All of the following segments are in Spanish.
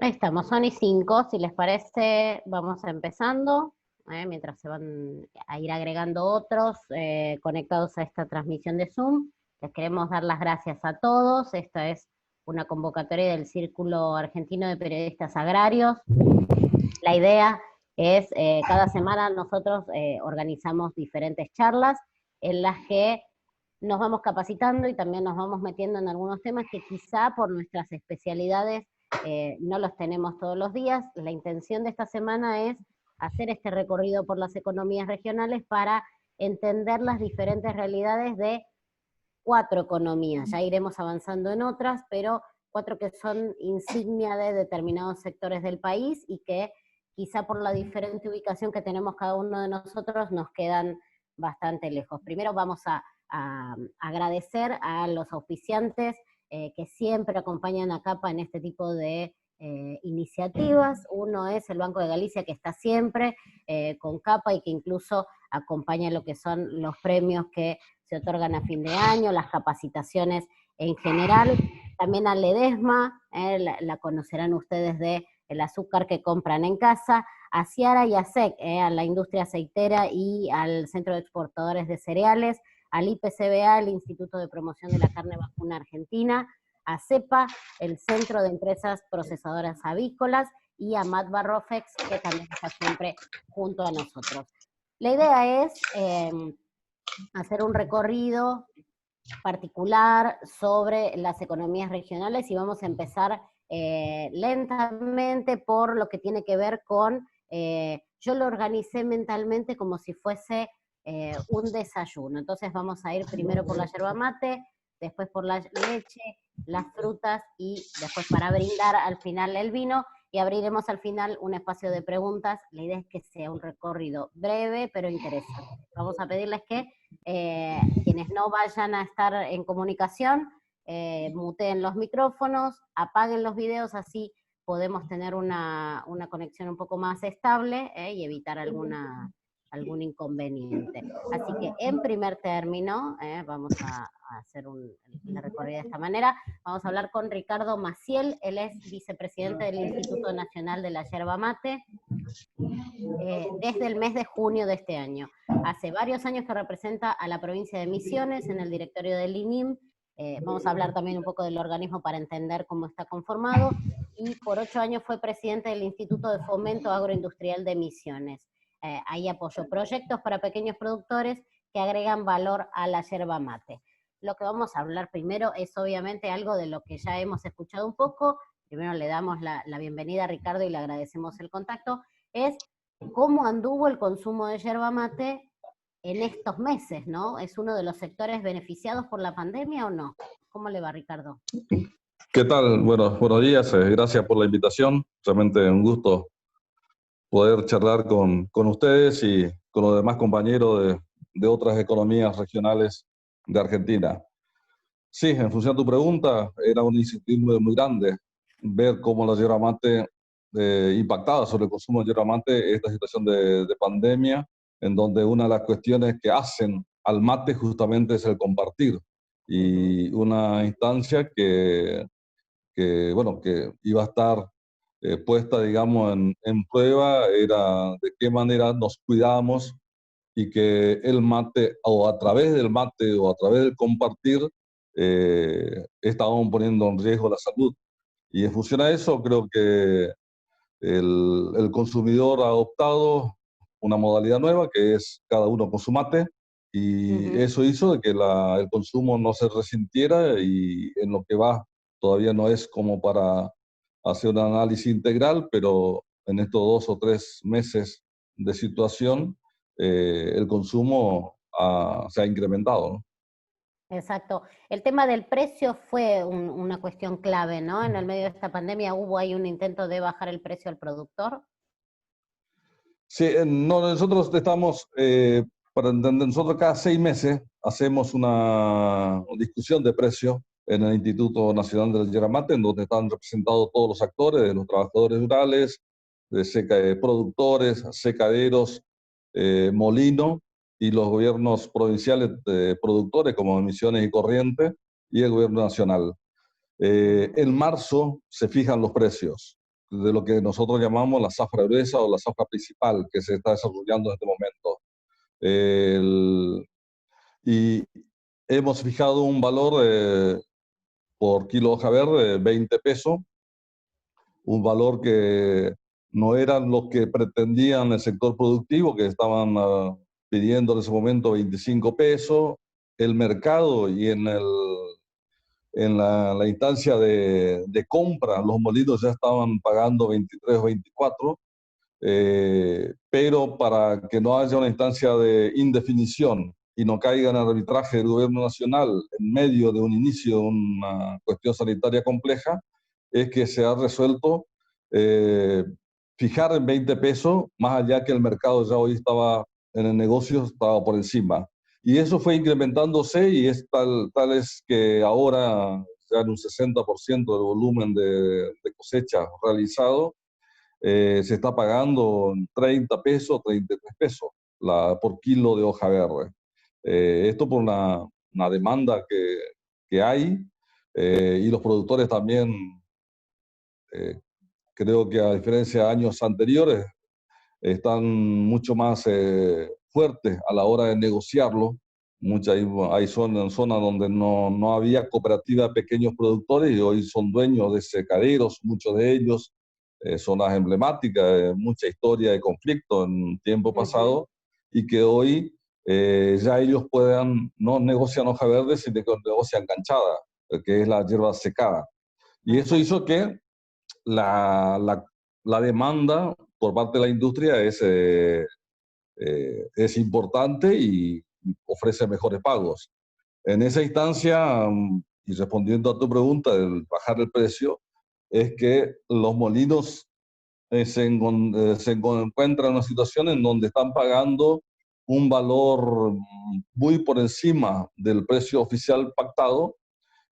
Ahí estamos, son y 5, si les parece vamos empezando, mientras se van a ir agregando otros conectados a esta transmisión de Zoom. Les queremos dar las gracias a todos. Esta es una convocatoria del Círculo Argentino de Periodistas Agrarios. La idea es, cada semana nosotros organizamos diferentes charlas en las que nos vamos capacitando y también nos vamos metiendo en algunos temas que quizá por nuestras especialidades no los tenemos todos los días. La intención de esta semana es hacer este recorrido por las economías regionales para entender las diferentes realidades de 4 economías. Ya iremos avanzando en otras, pero 4 que son insignia de determinados sectores del país y que quizá por la diferente ubicación que tenemos cada uno de nosotros nos quedan bastante lejos. Primero vamos a agradecer a los auspiciantes que siempre acompañan a CAPA en este tipo de iniciativas. Uno es el Banco de Galicia, que está siempre con CAPA y que incluso acompaña lo que son los premios que se otorgan a fin de año, las capacitaciones en general. También a Ledesma, la conocerán ustedes de el azúcar que compran en casa, a Ciara y a SEC, a la industria aceitera y al Centro de Exportadores de Cereales, al IPCBA, el Instituto de Promoción de la Carne Vacuna Argentina, a CEPA, el Centro de Empresas Procesadoras Avícolas, y a Matba Rofex, que también está siempre junto a nosotros. La idea es hacer un recorrido particular sobre las economías regionales y vamos a empezar lentamente por lo que tiene que ver con, yo lo organicé mentalmente como si fuese un desayuno. Entonces vamos a ir primero por la yerba mate, después por la leche, las frutas y después para brindar al final el vino, y abriremos al final un espacio de preguntas. La idea es que sea un recorrido breve pero interesante. Vamos a pedirles que quienes no vayan a estar en comunicación, muteen los micrófonos, apaguen los videos, así podemos tener una conexión un poco más estable y evitar algún inconveniente. Así que en primer término, vamos a hacer la recorrida de esta manera. Vamos a hablar con Ricardo Maciel, él es vicepresidente del Instituto Nacional de la Yerba Mate, desde el mes de junio de este año. Hace varios años que representa a la provincia de Misiones en el directorio del INIM. Vamos a hablar también un poco del organismo para entender cómo está conformado, y por 8 años fue presidente del Instituto de Fomento Agroindustrial de Misiones. Ahí apoyó proyectos para pequeños productores que agregan valor a la yerba mate. Lo que vamos a hablar primero es obviamente algo de lo que ya hemos escuchado un poco. Primero le damos la bienvenida a Ricardo y le agradecemos el contacto. Es cómo anduvo el consumo de yerba mate en estos meses, ¿no? ¿Es uno de los sectores beneficiados por la pandemia o no? ¿Cómo le va, Ricardo? ¿Qué tal? Bueno, buenos días, gracias por la invitación. Realmente un gusto poder charlar con ustedes y con los demás compañeros de otras economías regionales de Argentina. Sí, en función de tu pregunta, era una incertidumbre muy grande ver cómo la yerba mate impactada sobre el consumo de yerba mate esta situación de pandemia, en donde una de las cuestiones que hacen al mate justamente es el compartir, y una instancia que iba a estar puesta, digamos, en prueba, era de qué manera nos cuidamos y que el mate, o a través del mate, o a través del compartir, estábamos poniendo en riesgo la salud. Y en función a eso, creo que el consumidor ha adoptado una modalidad nueva, que es cada uno con su mate, y eso hizo de que el consumo no se resintiera, y en lo que va todavía no es como para hacer un análisis integral, pero en estos 2 o 3 meses de situación, el consumo se ha incrementado, ¿no? Exacto. El tema del precio fue una cuestión clave, ¿no? En el medio de esta pandemia hubo ahí un intento de bajar el precio al productor. Sí, no, nosotros estamos, para entender, nosotros cada 6 meses hacemos una discusión de precios en el Instituto Nacional de la Yerba Mate, en donde están representados todos los actores, de los trabajadores rurales, de productores, secaderos, molino y los gobiernos provinciales productores como Misiones y Corrientes y el gobierno nacional. En marzo se fijan los precios de lo que nosotros llamamos la zafra gruesa o la zafra principal que se está desarrollando en este momento. Y hemos fijado un valor por kilo de hoja verde de 20 pesos, un valor que no era lo que pretendían el sector productivo, que estaban pidiendo en ese momento 25 pesos. El mercado y en la instancia de compra, los molinos ya estaban pagando 23 o 24, pero para que no haya una instancia de indefinición y no caiga en el arbitraje del gobierno nacional en medio de un inicio de una cuestión sanitaria compleja, es que se ha resuelto eh, fijar en 20 pesos, más allá que el mercado ya hoy estaba en el negocio, estaba por encima. Y eso fue incrementándose y es tal es que ahora ya en un 60% del volumen de cosecha realizado, se está pagando 30 pesos, 33 pesos por kilo de hoja verde. Esto por una demanda que hay, y los productores también, creo que a diferencia de años anteriores, están mucho más fuertes a la hora de negociarlo. Hay zonas donde no había cooperativa de pequeños productores y hoy son dueños de secaderos, muchos de ellos, zonas emblemáticas, mucha historia de conflicto en tiempo pasado, y que hoy ya ellos no negocian hoja verde, sino que negocian canchada, que es la hierba secada. Y eso hizo que la demanda por parte de la industria es importante y ofrece mejores pagos. En esa instancia, y respondiendo a tu pregunta del bajar el precio, es que los molinos se encuentran en una situación en donde están pagando un valor muy por encima del precio oficial pactado,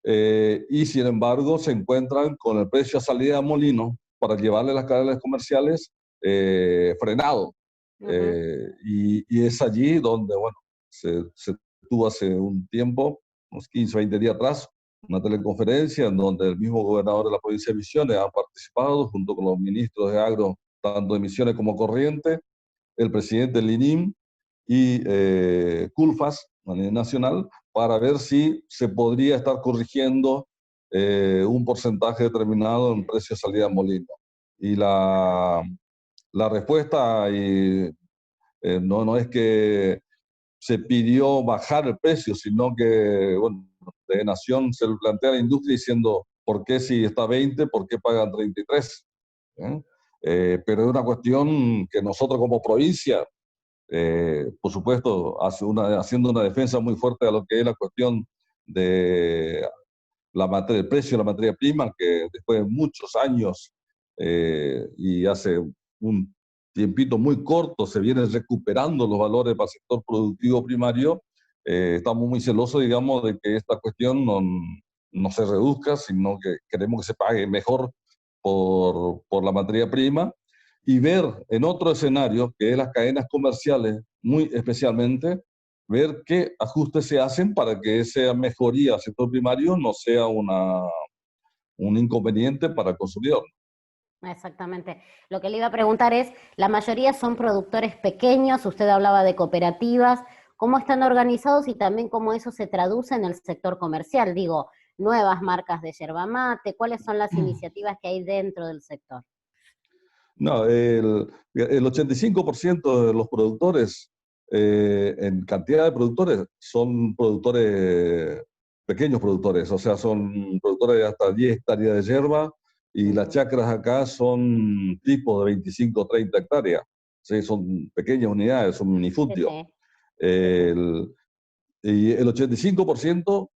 y sin embargo se encuentran con el precio a salida de molino para llevarle las cadenas comerciales frenado. Y es allí donde, bueno, se tuvo hace un tiempo, unos 15, 20 días atrás, una teleconferencia en donde el mismo gobernador de la provincia de Misiones ha participado junto con los ministros de Agro, tanto de Misiones como Corrientes, el presidente del INIM y Culfas a nivel nacional, para ver si se podría estar corrigiendo un porcentaje determinado en precio de salida de molino. Y la respuesta no es que se pidió bajar el precio, sino que, bueno, de Nación se le plantea a la industria diciendo, ¿por qué si está 20, por qué pagan 33? Pero es una cuestión que nosotros como provincia, por supuesto, haciendo una defensa muy fuerte a lo que es la cuestión de el precio de la materia prima, que después de muchos años y hace un tiempito muy corto se vienen recuperando los valores para el sector productivo primario. Estamos muy celosos, digamos, de que esta cuestión no se reduzca, sino que queremos que se pague mejor por la materia prima, y ver en otro escenario, que es las cadenas comerciales, muy especialmente, ver qué ajustes se hacen para que esa mejoría al sector primario no sea un inconveniente para el consumidor. Exactamente. Lo que le iba a preguntar es, la mayoría son productores pequeños, usted hablaba de cooperativas, ¿cómo están organizados y también cómo eso se traduce en el sector comercial? Digo, nuevas marcas de yerba mate, ¿cuáles son las iniciativas que hay dentro del sector? No, el 85% de los productores, en cantidad de productores, son productores, pequeños productores, o sea, son productores de hasta 10 hectáreas de yerba, y las chacras acá son tipos de 25 o 30 hectáreas. Sí, son pequeñas unidades, son Sí, minifundios. sí. El, y el 85%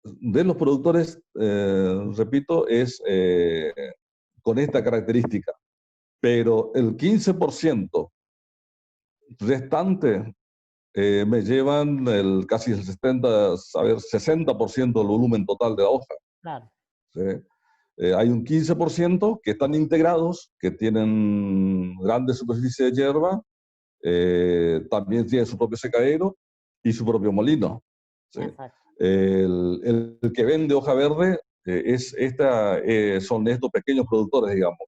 de los productores, repito, es con esta característica, pero el 15% restante me llevan casi el 60% del volumen total de la hoja. Claro. ¿Sí? Hay un 15% que están integrados, que tienen grandes superficies de hierba, también tiene su propio secadero y su propio molino. ¿Sí? Exacto. El que vende hoja verde son estos pequeños productores, digamos,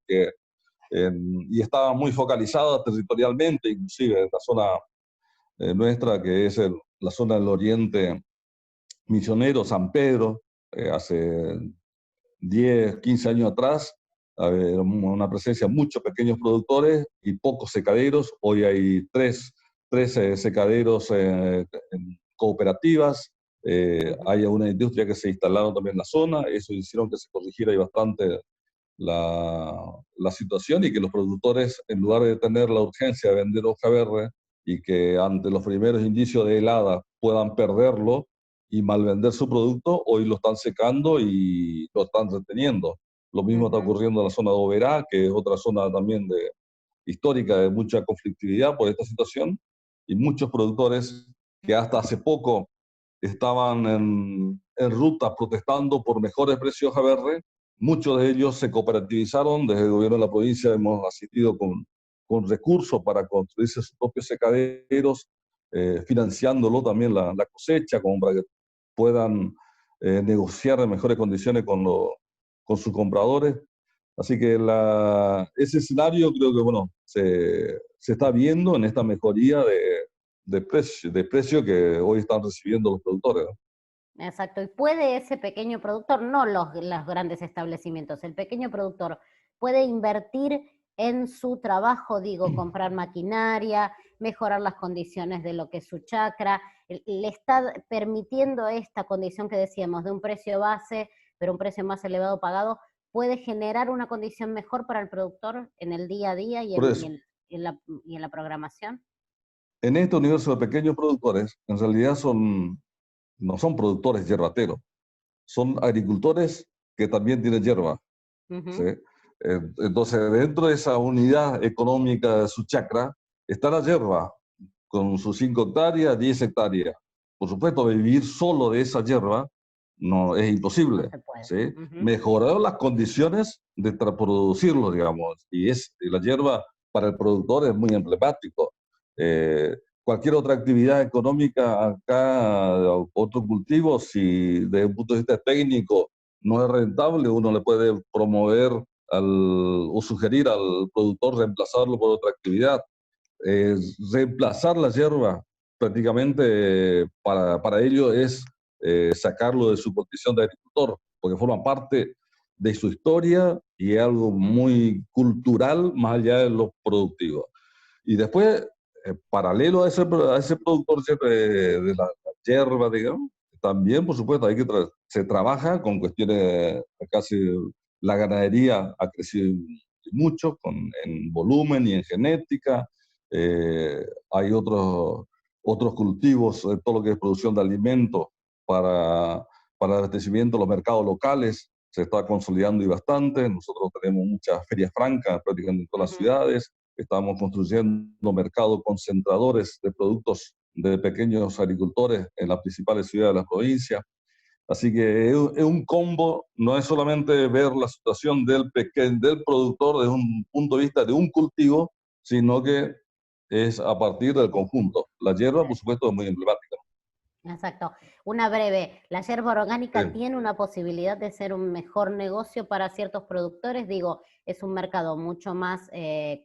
y está muy focalizada territorialmente, inclusive en la zona nuestra, que es la zona del Oriente Misionero, San Pedro, hace 10, 15 años atrás, había una presencia de muchos pequeños productores y pocos secaderos. Hoy hay tres secaderos en cooperativas. Hay una industria que se instalaron también en la zona. Eso hicieron que se corrigiera ahí bastante la situación y que los productores, en lugar de tener la urgencia de vender hoja verde y que ante los primeros indicios de helada puedan perderlo y malvender su producto, hoy lo están secando y lo están reteniendo. Lo mismo está ocurriendo en la zona de Oberá, que es otra zona también histórica de mucha conflictividad por esta situación, y muchos productores que hasta hace poco estaban en ruta protestando por mejores precios a verde. Muchos de ellos se cooperativizaron. Desde el gobierno de la provincia hemos asistido con recursos para construirse sus propios secaderos, financiándolo también la cosecha, como para que puedan negociar en mejores condiciones con sus compradores. Así que ese escenario creo que bueno, se está viendo en esta mejoría de precio que hoy están recibiendo los productores, ¿no? Exacto. Y puede ese pequeño productor, no los grandes establecimientos, el pequeño productor puede invertir en su trabajo, digo, comprar maquinaria, mejorar las condiciones de lo que es su chacra, le está permitiendo esta condición que decíamos de un precio base, pero un precio más elevado pagado, puede generar una condición mejor para el productor en el día a día Por eso, y en la programación. en este universo de pequeños productores, en realidad no son productores yerbateros, son agricultores que también tienen hierba. ¿Sí? Entonces, dentro de esa unidad económica de su chacra, está la hierba, con sus 5 hectáreas, 10 hectáreas. Por supuesto, vivir solo de esa hierba no es No imposible. se puede. ¿Sí? Mejorar las condiciones de producirlo, digamos. Y la hierba para el productor es muy emblemático. Cualquier otra actividad económica acá, otro cultivo, si desde un punto de vista técnico no es rentable, uno le puede promover o sugerir al productor reemplazarlo por otra actividad. Reemplazar la hierba prácticamente para ello es sacarlo de su condición de agricultor, porque forma parte de su historia y es algo muy cultural más allá de lo productivo. Y después, paralelo a ese productor de la hierba, digamos, también, por supuesto, se trabaja con cuestiones, casi la ganadería ha crecido mucho en volumen y en genética. Hay otros cultivos, todo lo que es producción de alimentos para el abastecimiento de los mercados locales, se está consolidando y bastante. Nosotros tenemos muchas ferias francas prácticamente en todas las ciudades. Estamos construyendo mercados concentradores de productos de pequeños agricultores en las principales ciudades de la provincia. Así que es un combo, no es solamente ver la situación del productor desde un punto de vista de un cultivo, sino que es a partir del conjunto. La hierba, por supuesto, es muy emblemática. Exacto. Una breve, ¿la yerba orgánica Sí. tiene una posibilidad de ser un mejor negocio para ciertos productores? Digo, es un mercado mucho más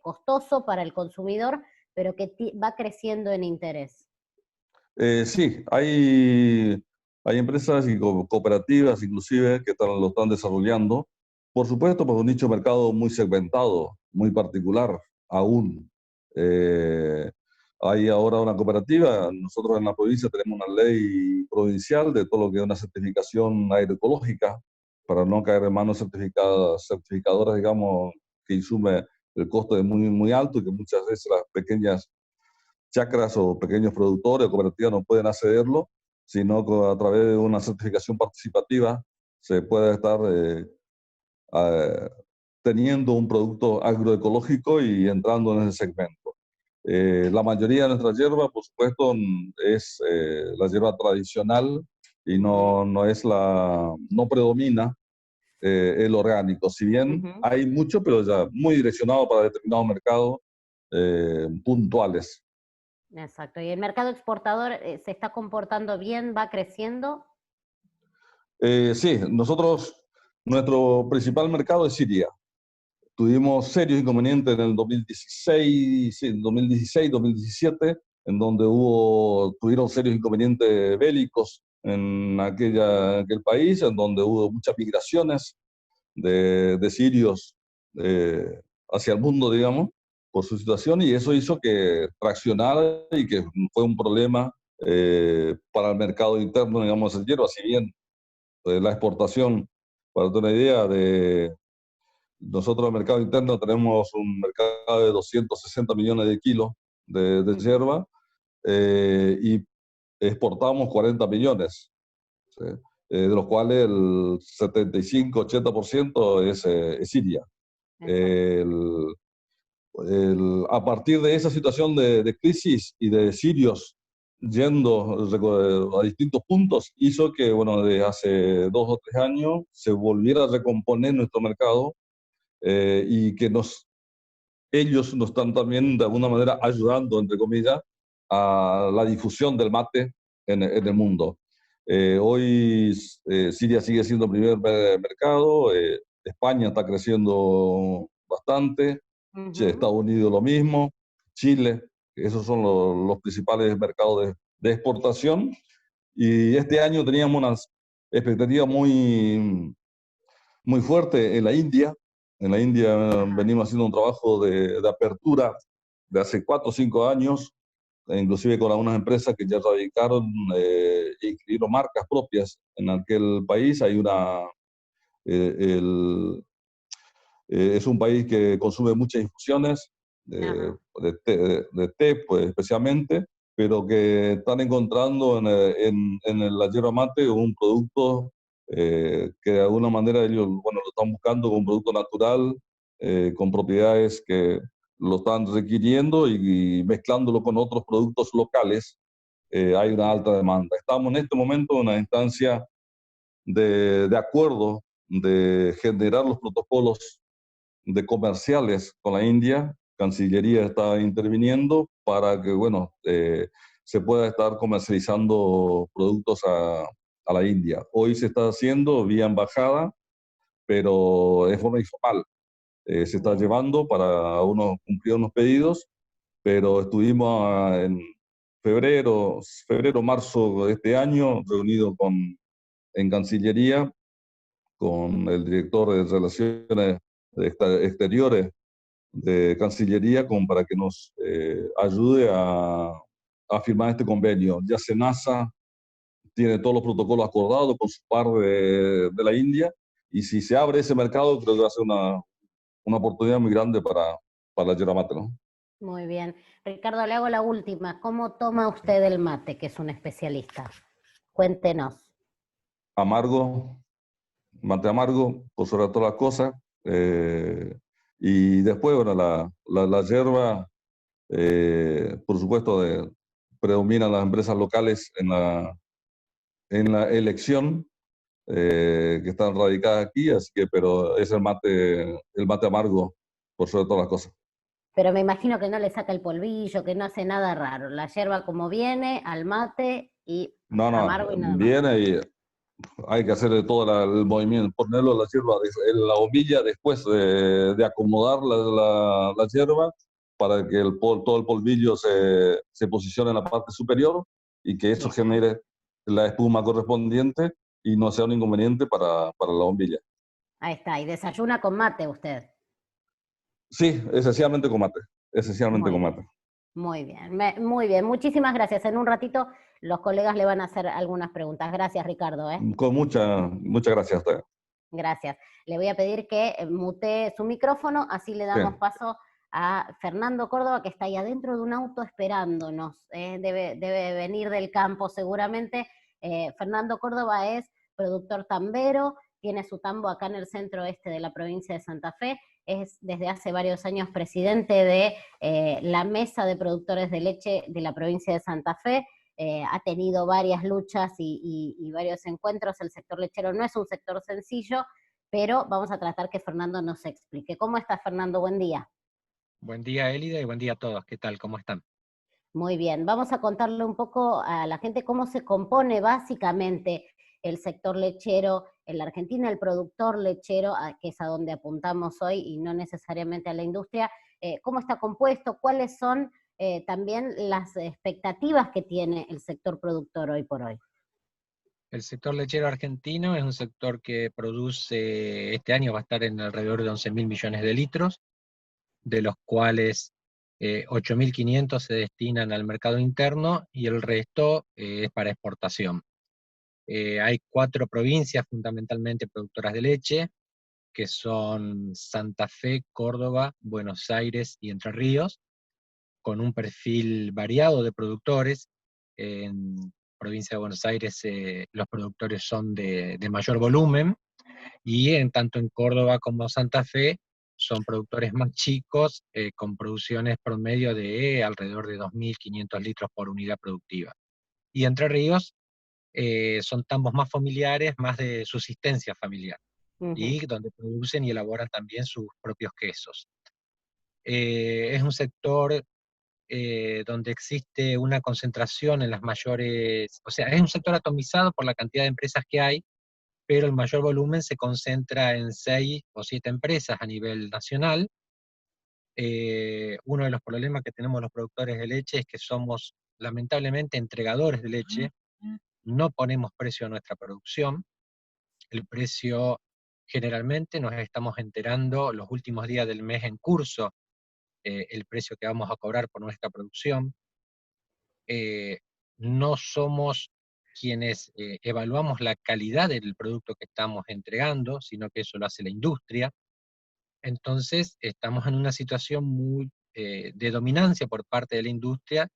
costoso para el consumidor, pero que va creciendo en interés. Sí, hay empresas y cooperativas inclusive que lo están desarrollando. Por supuesto, por un nicho de mercado muy segmentado, muy particular aún. Eh, Hay ahora una cooperativa, nosotros en la provincia tenemos una ley provincial de todo lo que es una certificación agroecológica, para no caer en manos certificadoras, digamos, que insume el costo de muy alto y que muchas veces las pequeñas chacras o pequeños productores o cooperativas no pueden accederlo, sino que a través de una certificación participativa se puede estar eh, teniendo un producto agroecológico y entrando en ese segmento. La mayoría de nuestra hierba, por supuesto, es la hierba tradicional y no predomina el orgánico. Si bien hay mucho, pero ya muy direccionado para determinados mercados puntuales. Exacto. ¿Y el mercado exportador se está comportando bien, va creciendo? Sí, nuestro principal mercado es Siria. Tuvimos serios inconvenientes en el 2016, sí, 2016, 2017, en donde tuvieron serios inconvenientes bélicos en aquel país, en donde hubo muchas migraciones de sirios hacia el mundo, digamos, por su situación, y eso hizo que traccionara y que fue un problema para el mercado interno, digamos, del hierro, si bien la exportación, para tener una idea, nosotros en el mercado interno tenemos un mercado de 260 millones de kilos de hierba y exportamos 40 millones, ¿sí? De los cuales el 75-80% es Siria. Exacto. El, a partir de esa situación de crisis y de sirios yendo a distintos puntos, hizo que, bueno, de hace 2 o 3 años se volviera a recomponer nuestro mercado y que ellos nos están también de alguna manera ayudando, entre comillas, a la difusión del mate en el mundo. Hoy Siria sigue siendo el primer mercado, España está creciendo bastante, Ujú. Estados Unidos lo mismo, Chile, esos son los principales mercados de exportación. Y este año teníamos unas expectativas muy fuertes en la India. En la India Ajá. venimos haciendo un trabajo de apertura de hace 4 o 5 años, inclusive con algunas empresas que ya radicaron e inscribieron marcas propias en aquel país. Eh, el, es un país que consume muchas infusiones Ajá. de té, pues, especialmente, pero que están encontrando en la yerba mate un producto que de alguna manera ellos, bueno, lo están buscando como un producto natural, con propiedades que lo están requiriendo y mezclándolo con otros productos locales, hay una alta demanda. Estamos en este momento en una instancia de acuerdo, de generar los protocolos de comerciales con la India. Cancillería está interviniendo para que, bueno, se pueda estar comercializando productos a la India. Hoy se está haciendo vía embajada, pero de forma informal. Se está Bien. llevando para cumplir unos pedidos, pero estuvimos en marzo de este año reunidos en Cancillería con el director de Relaciones Exteriores de Cancillería, como para que nos ayude a firmar este convenio. Ya SENASA tiene todos los protocolos acordados con su par de la India, y si se abre ese mercado, creo que va a ser una oportunidad muy grande para la yerba mate, ¿no? Muy bien. Ricardo, le hago la última. ¿Cómo toma usted el mate, que es un especialista? Cuéntenos. Amargo, mate amargo, por sobre todas las cosas. Y después, bueno, la yerba, por supuesto, predominan las empresas locales en la elección, que están radicadas aquí, así que, pero es el mate amargo, por sobre todas las cosas. Pero me imagino que no le saca el polvillo, que no hace nada raro. La yerba como viene, al mate y No, amargo no, y nada más. viene y hay que hacer todo el movimiento, ponerlo la hierba en la bombilla después de acomodar la hierba para que todo el polvillo se posicione en la parte superior y que eso Bien, genere la espuma correspondiente y no sea un inconveniente para la bombilla. ahí está. Y desayuna con mate usted. Sí, esencialmente con mate, esencialmente Muy con bien, mate. muy bien, muy bien. Muchísimas gracias. En un ratito los colegas le van a hacer algunas preguntas. Gracias, Ricardo, ¿eh? Con muchas gracias a usted. Gracias. Le voy a pedir que mutee su micrófono, así le Sí. damos paso a Fernando Córdoba, que está ahí adentro de un auto esperándonos. Debe venir del campo seguramente. Fernando Córdoba es productor tambero, tiene su tambo acá en el centro oeste de la provincia de Santa Fe, es desde hace varios años presidente de la Mesa de Productores de Leche de la provincia de Santa Fe. Ha tenido varias luchas y varios encuentros. El sector lechero no es un sector sencillo, pero vamos a tratar que Fernando nos explique. ¿Cómo estás, Fernando? Buen día. Buen día, Elida, y buen día a todos. ¿Qué tal? ¿Cómo están? Muy bien, vamos a contarle un poco a la gente cómo se compone básicamente el sector lechero en la Argentina, el productor lechero, que es a donde apuntamos hoy y no necesariamente a la industria, cómo está compuesto, cuáles son también las expectativas que tiene el sector productor hoy por hoy. El sector lechero argentino es un sector que produce, este año va a estar en alrededor de 11.000 millones de litros, de los cuales 8.500 se destinan al mercado interno y el resto es para exportación. Hay 4 provincias fundamentalmente productoras de leche, que son Santa Fe, Córdoba, Buenos Aires y Entre Ríos, con un perfil variado de productores. En provincia de Buenos Aires los productores son de mayor volumen, y tanto en Córdoba como Santa Fe son productores más chicos, con producciones promedio de alrededor de 2.500 litros por unidad productiva. Y Entre Ríos son tambos más familiares, más de subsistencia familiar, Ujú. y donde producen y elaboran también sus propios quesos. Es un sector donde existe una concentración en las mayores, o sea, es un sector atomizado por la cantidad de empresas que hay, pero el mayor volumen se concentra en 6 o 7 empresas a nivel nacional. Uno de los problemas que tenemos los productores de leche es que somos lamentablemente entregadores de leche, no ponemos precio a nuestra producción. El precio, generalmente nos estamos enterando los últimos días del mes en curso, el precio que vamos a cobrar por nuestra producción. eh, no somos quienes evaluamos la calidad del producto que estamos entregando, sino que eso lo hace la industria. Entonces, estamos en una situación muy de dominancia por parte de la industria,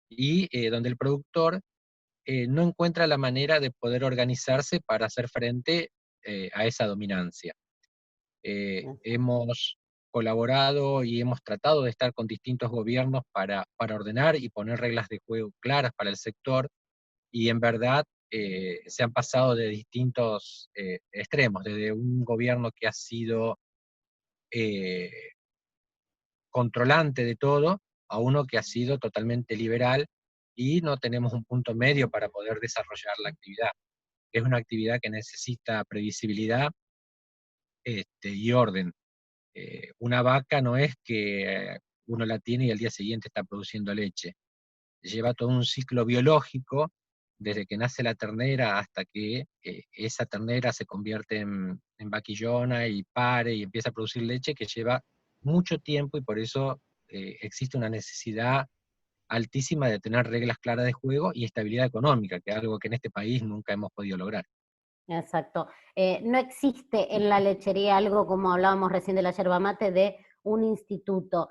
y donde el productor no encuentra la manera de poder organizarse para hacer frente a esa dominancia. Hemos colaborado y hemos tratado de estar con distintos gobiernos para ordenar y poner reglas de juego claras para el sector, y en verdad se han pasado de distintos extremos, desde un gobierno que ha sido eh, controlante de todo, a uno que ha sido totalmente liberal, y no tenemos un punto medio para poder desarrollar la actividad. Es una actividad que necesita previsibilidad y orden. Una vaca no es que uno la tiene y al día siguiente está produciendo leche. Lleva todo un ciclo biológico, desde que nace la ternera hasta que esa ternera se convierte en vaquillona y pare y empieza a producir leche, que lleva mucho tiempo, y por eso existe una necesidad altísima de tener reglas claras de juego y estabilidad económica, que es algo que en este país nunca hemos podido lograr. Exacto. No existe en la lechería algo, como hablábamos recién de la yerba mate, de un instituto.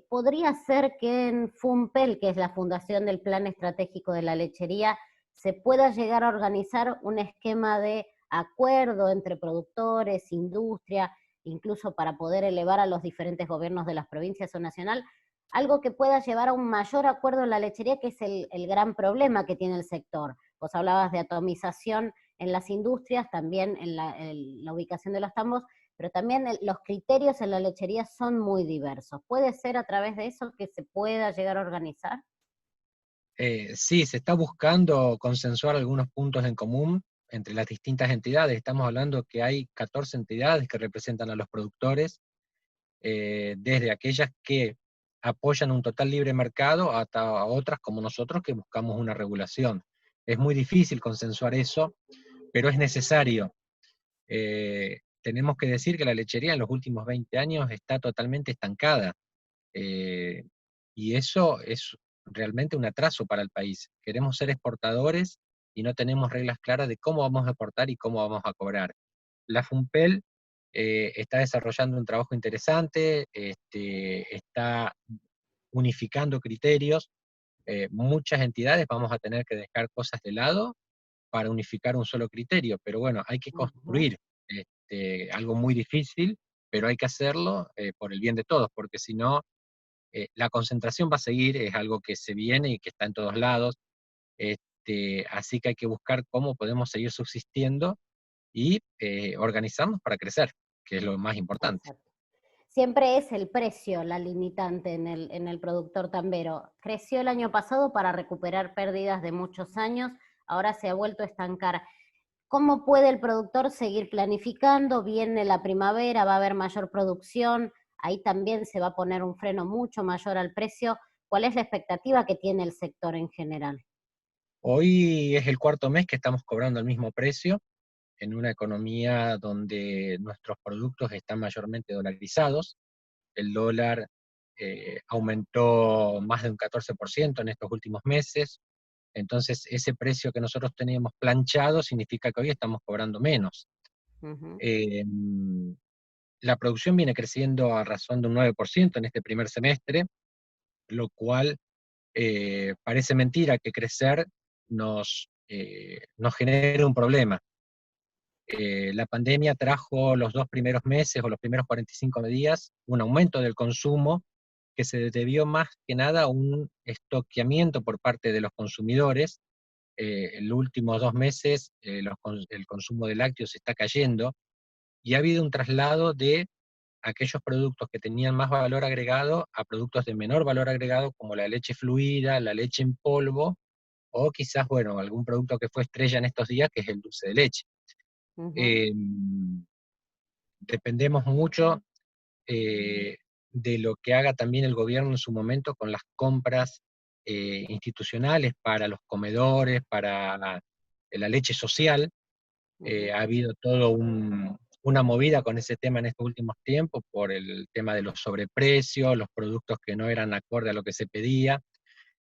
¿Podría ser que en FUNPEL, que es la Fundación del Plan Estratégico de la Lechería, se pueda llegar a organizar un esquema de acuerdo entre productores, industria, incluso para poder elevar a los diferentes gobiernos de las provincias o nacional, algo que pueda llevar a un mayor acuerdo en la lechería, que es el gran problema que tiene el sector? Vos hablabas de atomización en las industrias, también en la ubicación de los tambos, pero también los criterios en la lechería son muy diversos. ¿Puede ser a través de eso que se pueda llegar a organizar? Sí, se está buscando consensuar algunos puntos en común entre las distintas entidades. Estamos hablando que hay 14 entidades que representan a los productores, desde aquellas que apoyan un total libre mercado hasta otras como nosotros que buscamos una regulación. Es muy difícil consensuar eso, pero es necesario. Tenemos que decir que la lechería en los últimos 20 años está totalmente estancada, eh, y eso es realmente un atraso para el país. Queremos ser exportadores y no tenemos reglas claras de cómo vamos a exportar y cómo vamos a cobrar. La FUNPEL está desarrollando un trabajo interesante, está unificando criterios. Muchas entidades vamos a tener que dejar cosas de lado para unificar un solo criterio, pero bueno, hay que Ujú. construir algo muy difícil, pero hay que hacerlo por el bien de todos, porque si no, la concentración va a seguir, es algo que se viene y que está en todos lados. Así que hay que buscar cómo podemos seguir subsistiendo y organizarnos para crecer, que es lo más importante. Exacto. siempre es el precio la limitante en el productor tambero. Creció el año pasado para recuperar pérdidas de muchos años, ahora se ha vuelto a estancar. ¿Cómo puede el productor seguir planificando? Viene la primavera, va a haber mayor producción, ahí también se va a poner un freno mucho mayor al precio. ¿Cuál es la expectativa que tiene el sector en general? Hoy es el cuarto mes que estamos cobrando el mismo precio, en una economía donde nuestros productos están mayormente dolarizados. El dólar aumentó más de un 14% en estos últimos meses, entonces ese precio que nosotros teníamos planchado significa que hoy estamos cobrando menos. Uh-huh. La producción viene creciendo a razón de un 9% en este primer semestre, lo cual parece mentira que crecer nos genere un problema. La pandemia trajo los 2 primeros meses o los primeros 45 días un aumento del consumo que se debió más que nada a un estoqueamiento por parte de los consumidores. En los últimos 2 meses el consumo de lácteos está cayendo y ha habido un traslado de aquellos productos que tenían más valor agregado a productos de menor valor agregado, como la leche fluida, la leche en polvo, o quizás, bueno, algún producto que fue estrella en estos días, que es el dulce de leche. Uh-huh. Eh, Dependemos mucho de lo que haga también el gobierno en su momento con las compras institucionales para los comedores, para la leche social. Ha habido todo una movida con ese tema en estos últimos tiempos por el tema de los sobreprecios, los productos que no eran acorde a lo que se pedía.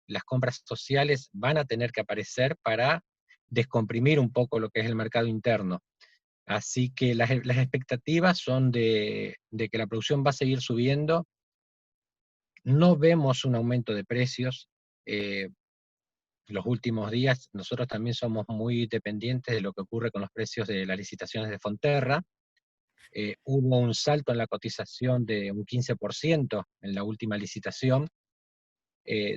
Las compras sociales van a tener que aparecer para descomprimir un poco lo que es el mercado interno. Así que las expectativas son de que la producción va a seguir subiendo. No vemos un aumento de precios. Los últimos días nosotros también somos muy dependientes de lo que ocurre con los precios de las licitaciones de Fonterra. Hubo un salto en la cotización de un 15% en la última licitación,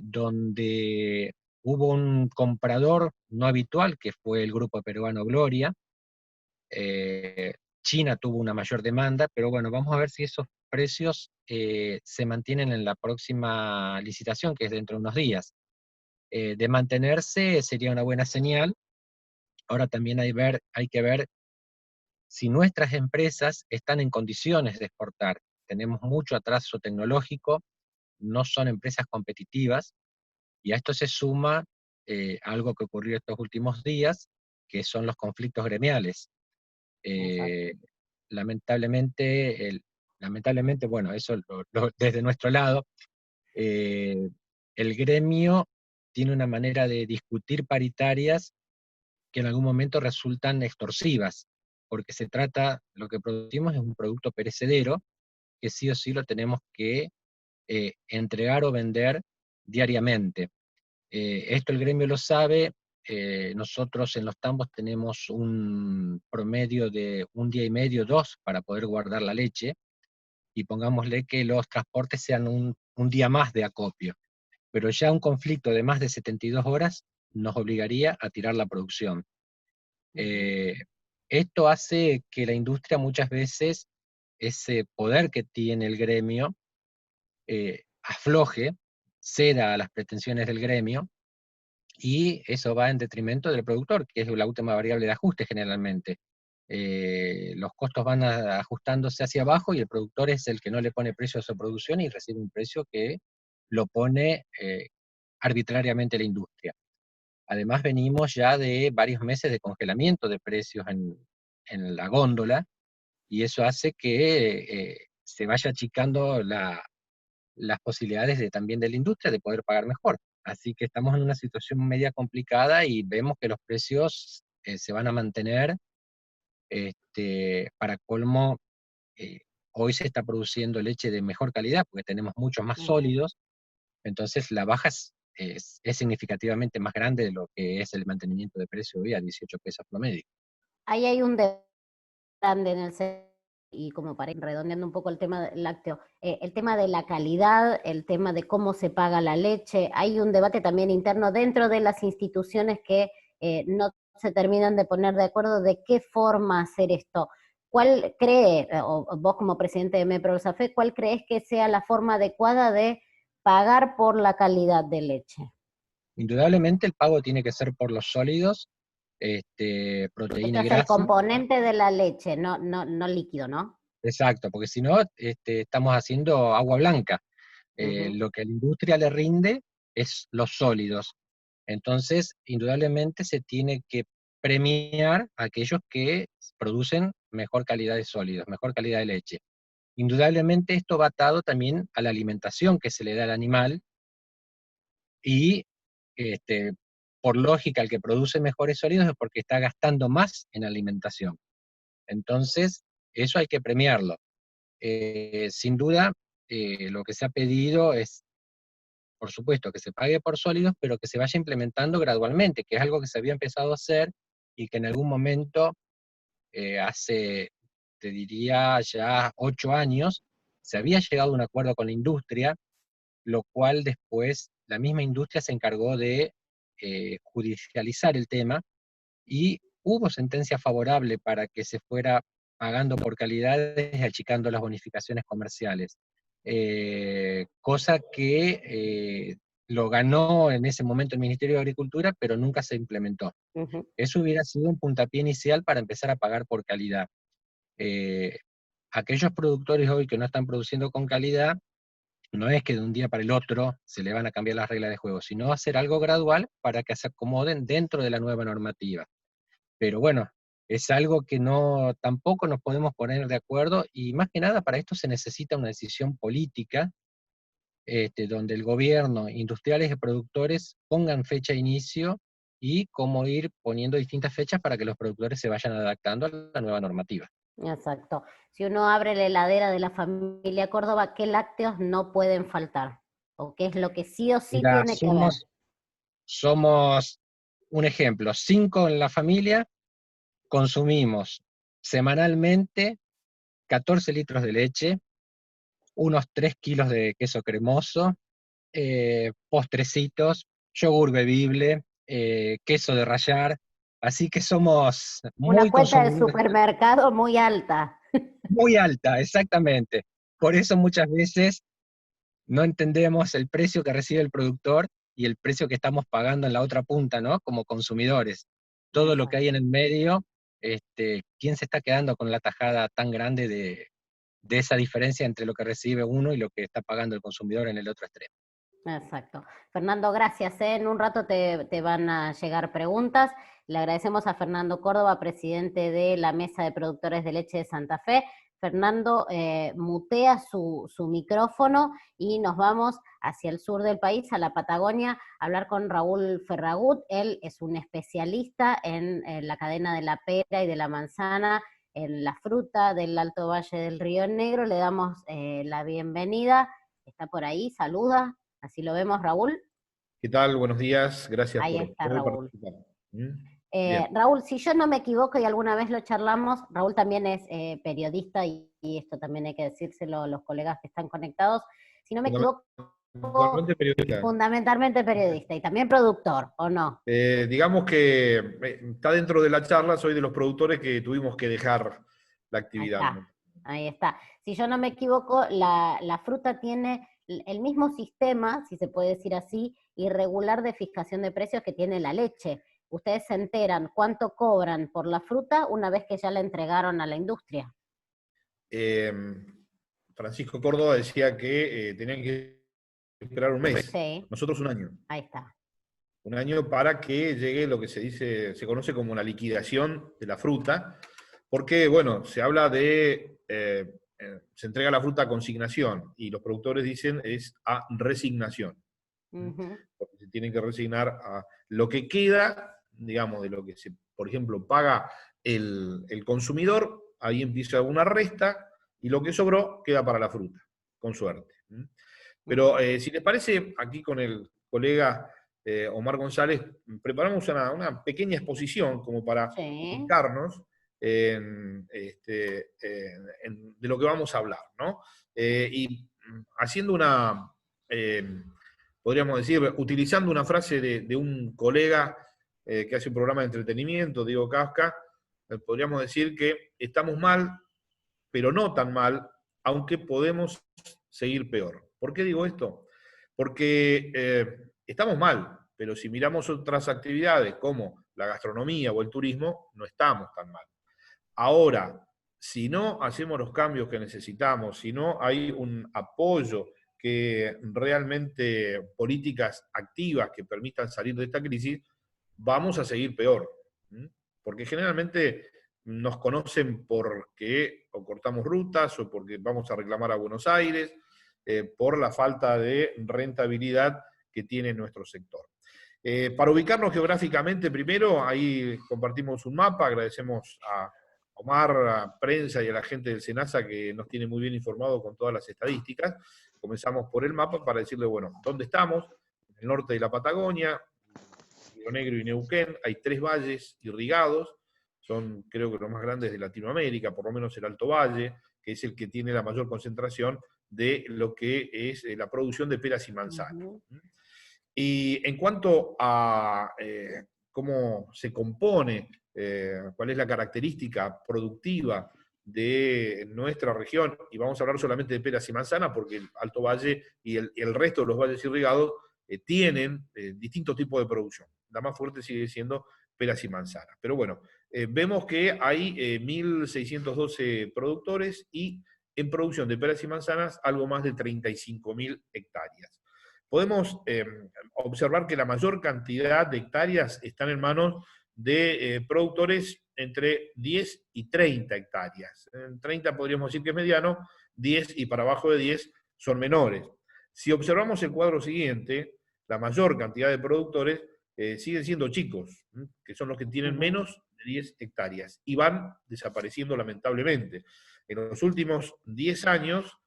donde hubo un comprador no habitual, que fue el grupo peruano Gloria. China tuvo una mayor demanda, pero bueno, vamos a ver si esos precios se mantienen en la próxima licitación, que es dentro de unos días. De mantenerse sería una buena señal. Ahora también hay que ver si nuestras empresas están en condiciones de exportar. Tenemos mucho atraso tecnológico, no son empresas competitivas, y a esto se suma algo que ocurrió estos últimos días, que son los conflictos gremiales. Eh, lamentablemente, bueno, eso desde nuestro lado, el gremio tiene una manera de discutir paritarias que en algún momento resultan extorsivas, porque lo que producimos es un producto perecedero, que sí o sí lo tenemos que entregar o vender diariamente. Esto el gremio lo sabe. Nosotros en los tambos tenemos un promedio de 1 día y medio, 2, para poder guardar la leche, y pongámosle que los transportes sean un día más de acopio. Pero ya un conflicto de más de 72 horas nos obligaría a tirar la producción. Esto hace que la industria muchas veces, ese poder que tiene el gremio, afloje, ceda a las pretensiones del gremio, y eso va en detrimento del productor, que es la última variable de ajuste generalmente. Los costos van ajustándose hacia abajo y el productor es el que no le pone precio a su producción y recibe un precio que lo pone arbitrariamente la industria. Además venimos ya de varios meses de congelamiento de precios en la góndola, y eso hace que se vaya achicando las posibilidades también de la industria de poder pagar mejor. Así que estamos en una situación media complicada y vemos que los precios se van a mantener. Para colmo, hoy se está produciendo leche de mejor calidad porque tenemos muchos más sólidos, entonces la baja es significativamente más grande de lo que es el mantenimiento de precio hoy a 18 pesos promedio. Ahí hay un debate grande en el sector, y como para ir redondeando un poco el tema del lácteo, el tema de la calidad, el tema de cómo se paga la leche. Hay un debate también interno dentro de las instituciones que no se terminan de poner de acuerdo de qué forma hacer esto. ¿cuál cree, o vos como presidente de MEPRO-SAFE, cuál crees que sea la forma adecuada de pagar por la calidad de leche? Indudablemente el pago tiene que ser por los sólidos, Esto proteína y es el grasa. componente de la leche, no líquido, ¿no? Exacto, porque si no, estamos haciendo agua blanca. Ujú. Lo que a la industria le rinde es los sólidos. Entonces, indudablemente se tiene que premiar a aquellos que producen mejor calidad de sólidos, mejor calidad de leche. Indudablemente esto va atado también a la alimentación que se le da al animal y por lógica el que produce mejores sólidos es porque está gastando más en alimentación. Entonces, eso hay que premiarlo. Sin duda, lo que se ha pedido es, por supuesto, que se pague por sólidos, pero que se vaya implementando gradualmente, que es algo que se había empezado a hacer y que en algún momento, hace, te diría, ya 8 años, se había llegado a un acuerdo con la industria, lo cual después la misma industria se encargó de judicializar el tema, y hubo sentencia favorable para que se fuera pagando por calidades y achicando las bonificaciones comerciales. Cosa que lo ganó en ese momento el Ministerio de Agricultura, pero nunca se implementó. Ujú. Eso hubiera sido un puntapié inicial para empezar a pagar por calidad. Eh, Aquellos productores hoy que no están produciendo con calidad, no es que de un día para el otro se le van a cambiar las reglas de juego, sino hacer algo gradual para que se acomoden dentro de la nueva normativa. Pero bueno, es algo que no, tampoco nos podemos poner de acuerdo, y más que nada para esto se necesita una decisión política, donde el gobierno, industriales y productores pongan fecha de inicio y cómo ir poniendo distintas fechas para que los productores se vayan adaptando a la nueva normativa. Exacto. Si uno abre la heladera de la familia Córdoba, ¿qué lácteos no pueden faltar? ¿O qué es lo que sí o sí Mira, tiene que ver? somos un ejemplo, 5 en la familia, consumimos semanalmente 14 litros de leche, unos 3 kilos de queso cremoso, postrecitos, yogur bebible, queso de rallar, así que somos Una muy cuenta de consumidores, supermercado muy alta. muy alta, exactamente. Por eso muchas veces no entendemos el precio que recibe el productor y el precio que estamos pagando en la otra punta, ¿no? Como consumidores. Todo lo que Exacto. hay en el medio, ¿quién se está quedando con la tajada tan grande de esa diferencia entre lo que recibe uno y lo que está pagando el consumidor en el otro extremo? Exacto. Fernando, gracias. En un rato te van a llegar preguntas. Le agradecemos a Fernando Córdoba, presidente de la Mesa de Productores de Leche de Santa Fe. Fernando mutea su micrófono y nos vamos hacia el sur del país, a la Patagonia, a hablar con Raúl Ferragut. Él es un especialista en la cadena de la pera y de la manzana, en la fruta del Alto Valle del Río Negro. Le damos la bienvenida. Está por ahí, saluda. Así lo vemos, Raúl. ¿Qué tal? Buenos días. Gracias Ahí por está poder Raúl. participar. Bien. Raúl, si yo no me equivoco y alguna vez lo charlamos, Raúl también es periodista y esto también hay que decírselo a los colegas que están conectados. Si no me equivoco, Fundamentalmente periodista. fundamentalmente periodista y también productor, ¿o no? Digamos que está dentro de la charla, soy de los productores que tuvimos que dejar la Ahí actividad. está, ahí está. Si yo no me equivoco, la fruta tiene el mismo sistema, si se puede decir así, irregular de fijación de precios que tiene la leche. Ustedes se enteran cuánto cobran por la fruta una vez que ya la entregaron a la industria. Eh, Francisco Córdoba decía que tenían que esperar un mes, Sí, nosotros un año. ahí está. Un año para que llegue lo que se conoce como la liquidación de la fruta, porque, bueno, se habla de, se entrega la fruta a consignación, y los productores dicen es a resignación. Ujú. Porque se tienen que resignar a lo que queda, digamos, de lo que se, por ejemplo, paga el consumidor, ahí empieza una resta, y lo que sobró queda para la fruta, con suerte. Pero si les parece, aquí con el colega Omar González, preparamos una pequeña exposición como para Sí. ubicarnos de lo que vamos a hablar, ¿no? Y haciendo podríamos decir, utilizando una frase de un colega que hace un programa de entretenimiento, Diego Kafka, podríamos decir que estamos mal, pero no tan mal, aunque podemos seguir peor. ¿Por qué digo esto? Porque estamos mal, pero si miramos otras actividades como la gastronomía o el turismo, no estamos tan mal. Ahora, si no hacemos los cambios que necesitamos, si no hay un apoyo que realmente políticas activas que permitan salir de esta crisis, vamos a seguir peor. Porque generalmente nos conocen porque o cortamos rutas o porque vamos a reclamar a Buenos Aires, por la falta de rentabilidad que tiene nuestro sector. Para ubicarnos geográficamente, primero, ahí compartimos un mapa, agradecemos a Omar, a prensa y a la gente del SENASA que nos tiene muy bien informado con todas las estadísticas. Comenzamos por el mapa para decirle, bueno, ¿dónde estamos? En el norte de la Patagonia, Río Negro y Neuquén, hay 3 valles irrigados, son creo que los más grandes de Latinoamérica, por lo menos el Alto Valle, que es el que tiene la mayor concentración de lo que es la producción de peras y manzanas. Y en cuanto a cómo se compone, cuál es la característica productiva de nuestra región, y vamos a hablar solamente de peras y manzanas, porque el Alto Valle y el resto de los valles irrigados tienen distintos tipos de producción. La más fuerte sigue siendo peras y manzanas. Pero bueno, vemos que hay 1.612 productores y en producción de peras y manzanas algo más de 35.000 hectáreas. Podemos observar que la mayor cantidad de hectáreas están en manos de productores entre 10 y 30 hectáreas. En 30 podríamos decir que es mediano, 10 y para abajo de 10 son menores. Si observamos el cuadro siguiente, la mayor cantidad de productores siguen siendo chicos, que son los que tienen menos de 10 hectáreas, y van desapareciendo lamentablemente. En los últimos 10 años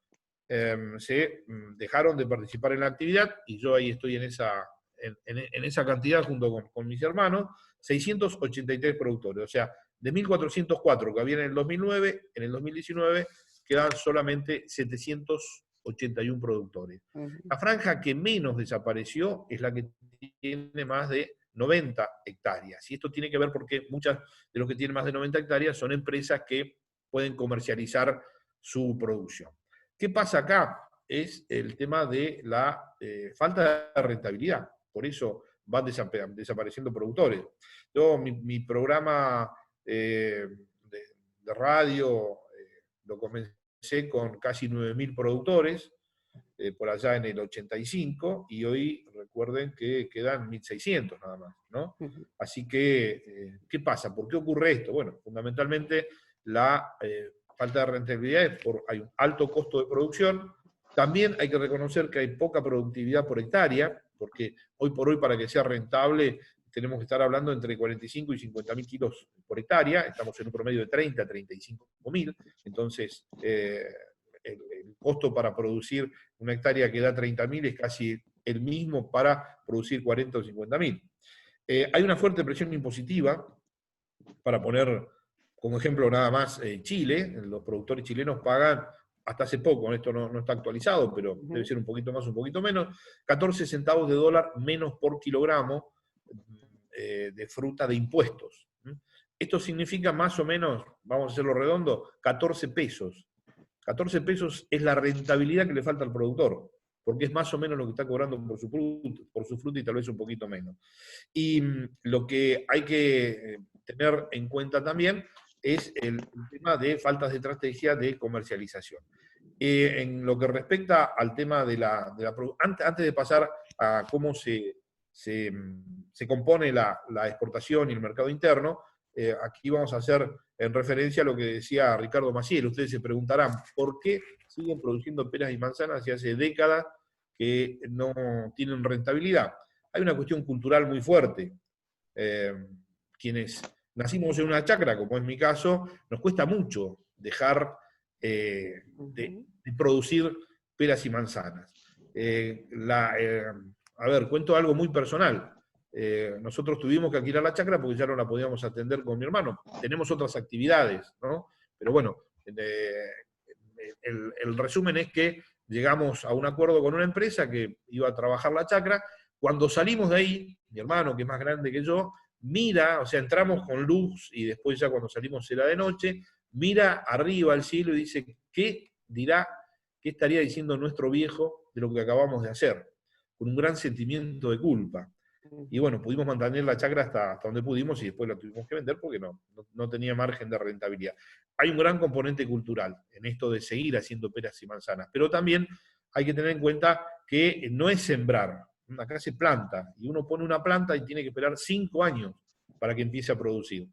se dejaron de participar en la actividad, y yo ahí estoy en esa cantidad junto con mis hermanos, 683 productores, o sea, de 1.404 que había en el 2009, en el 2019 quedan solamente 781 productores. La franja que menos desapareció es la que tiene más de 90 hectáreas, y esto tiene que ver porque muchas de los que tienen más de 90 hectáreas son empresas que pueden comercializar su producción. ¿Qué pasa acá? Es el tema de la falta de rentabilidad. Por eso van desapareciendo productores. Yo, mi programa de radio lo comencé con casi 9.000 productores, por allá en el 85, y hoy recuerden que quedan 1.600 nada más, ¿no? Así que, ¿qué pasa? ¿Por qué ocurre esto? Bueno, fundamentalmente la falta de rentabilidad hay un alto costo de producción. También hay que reconocer que hay poca productividad por hectárea, porque hoy por hoy para que sea rentable tenemos que estar hablando entre 45 y 50.000 kilos por hectárea, estamos en un promedio de 30 a 35.000, entonces el costo para producir una hectárea que da 30.000 es casi el mismo para producir 40 o 50.000. Hay una fuerte presión impositiva, para poner como ejemplo nada más Chile. Los productores chilenos pagan, hasta hace poco, esto no está actualizado, pero debe ser un poquito más, un poquito menos, 14 centavos de dólar menos por kilogramo de fruta de impuestos. Esto significa más o menos, vamos a hacerlo redondo, 14 pesos. 14 pesos es la rentabilidad que le falta al productor, porque es más o menos lo que está cobrando por su fruta y tal vez un poquito menos. Y lo que hay que tener en cuenta también es el tema de faltas de estrategia de comercialización. En lo que respecta al tema de la antes de pasar a cómo se compone la exportación y el mercado interno, aquí vamos a hacer en referencia a lo que decía Ricardo Maciel. Ustedes se preguntarán, ¿por qué siguen produciendo peras y manzanas si hace décadas que no tienen rentabilidad? Hay una cuestión cultural muy fuerte. Quienes nacimos en una chacra, como es mi caso, nos cuesta mucho dejar de producir peras y manzanas. A ver, cuento algo muy personal. Nosotros tuvimos que alquilar la chacra porque ya no la podíamos atender con mi hermano. Tenemos otras actividades, ¿no? Pero bueno, el resumen es que llegamos a un acuerdo con una empresa que iba a trabajar la chacra. Cuando salimos de ahí, mi hermano, que es más grande que yo, mira, o sea, entramos con luz y después ya cuando salimos era de noche, mira arriba al cielo y dice, ¿qué dirá, qué estaría diciendo nuestro viejo de lo que acabamos de hacer? Con un gran sentimiento de culpa. Y bueno, pudimos mantener la chacra hasta donde pudimos y después la tuvimos que vender porque no tenía margen de rentabilidad. Hay un gran componente cultural en esto de seguir haciendo peras y manzanas, pero también hay que tener en cuenta que no es sembrar, acá se planta, y uno pone una planta y tiene que esperar 5 años para que empiece a producir.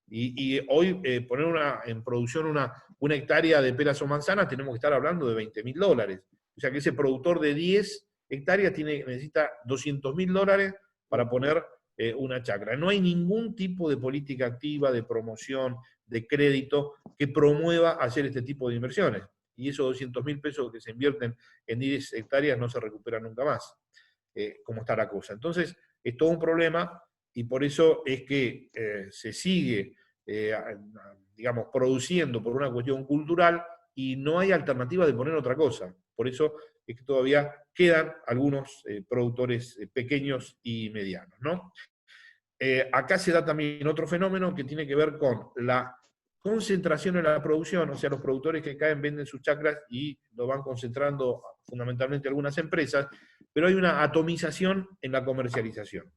Y hoy poner en producción una hectárea de peras o manzanas tenemos que estar hablando de $20.000. O sea que ese productor de 10 hectáreas necesita $200.000 para poner una chacra. No hay ningún tipo de política activa, de promoción, de crédito que promueva hacer este tipo de inversiones. Y esos 200.000 pesos que se invierten en 10 hectáreas no se recuperan nunca más, como está la cosa. Entonces, es todo un problema y por eso es que se sigue, digamos, produciendo por una cuestión cultural y no hay alternativa de poner otra cosa. Por eso es que todavía quedan algunos productores pequeños y medianos, ¿no? Acá se da también otro fenómeno que tiene que ver con la concentración en la producción, o sea, los productores que caen venden sus chacras y lo van concentrando fundamentalmente algunas empresas, pero hay una atomización en la comercialización.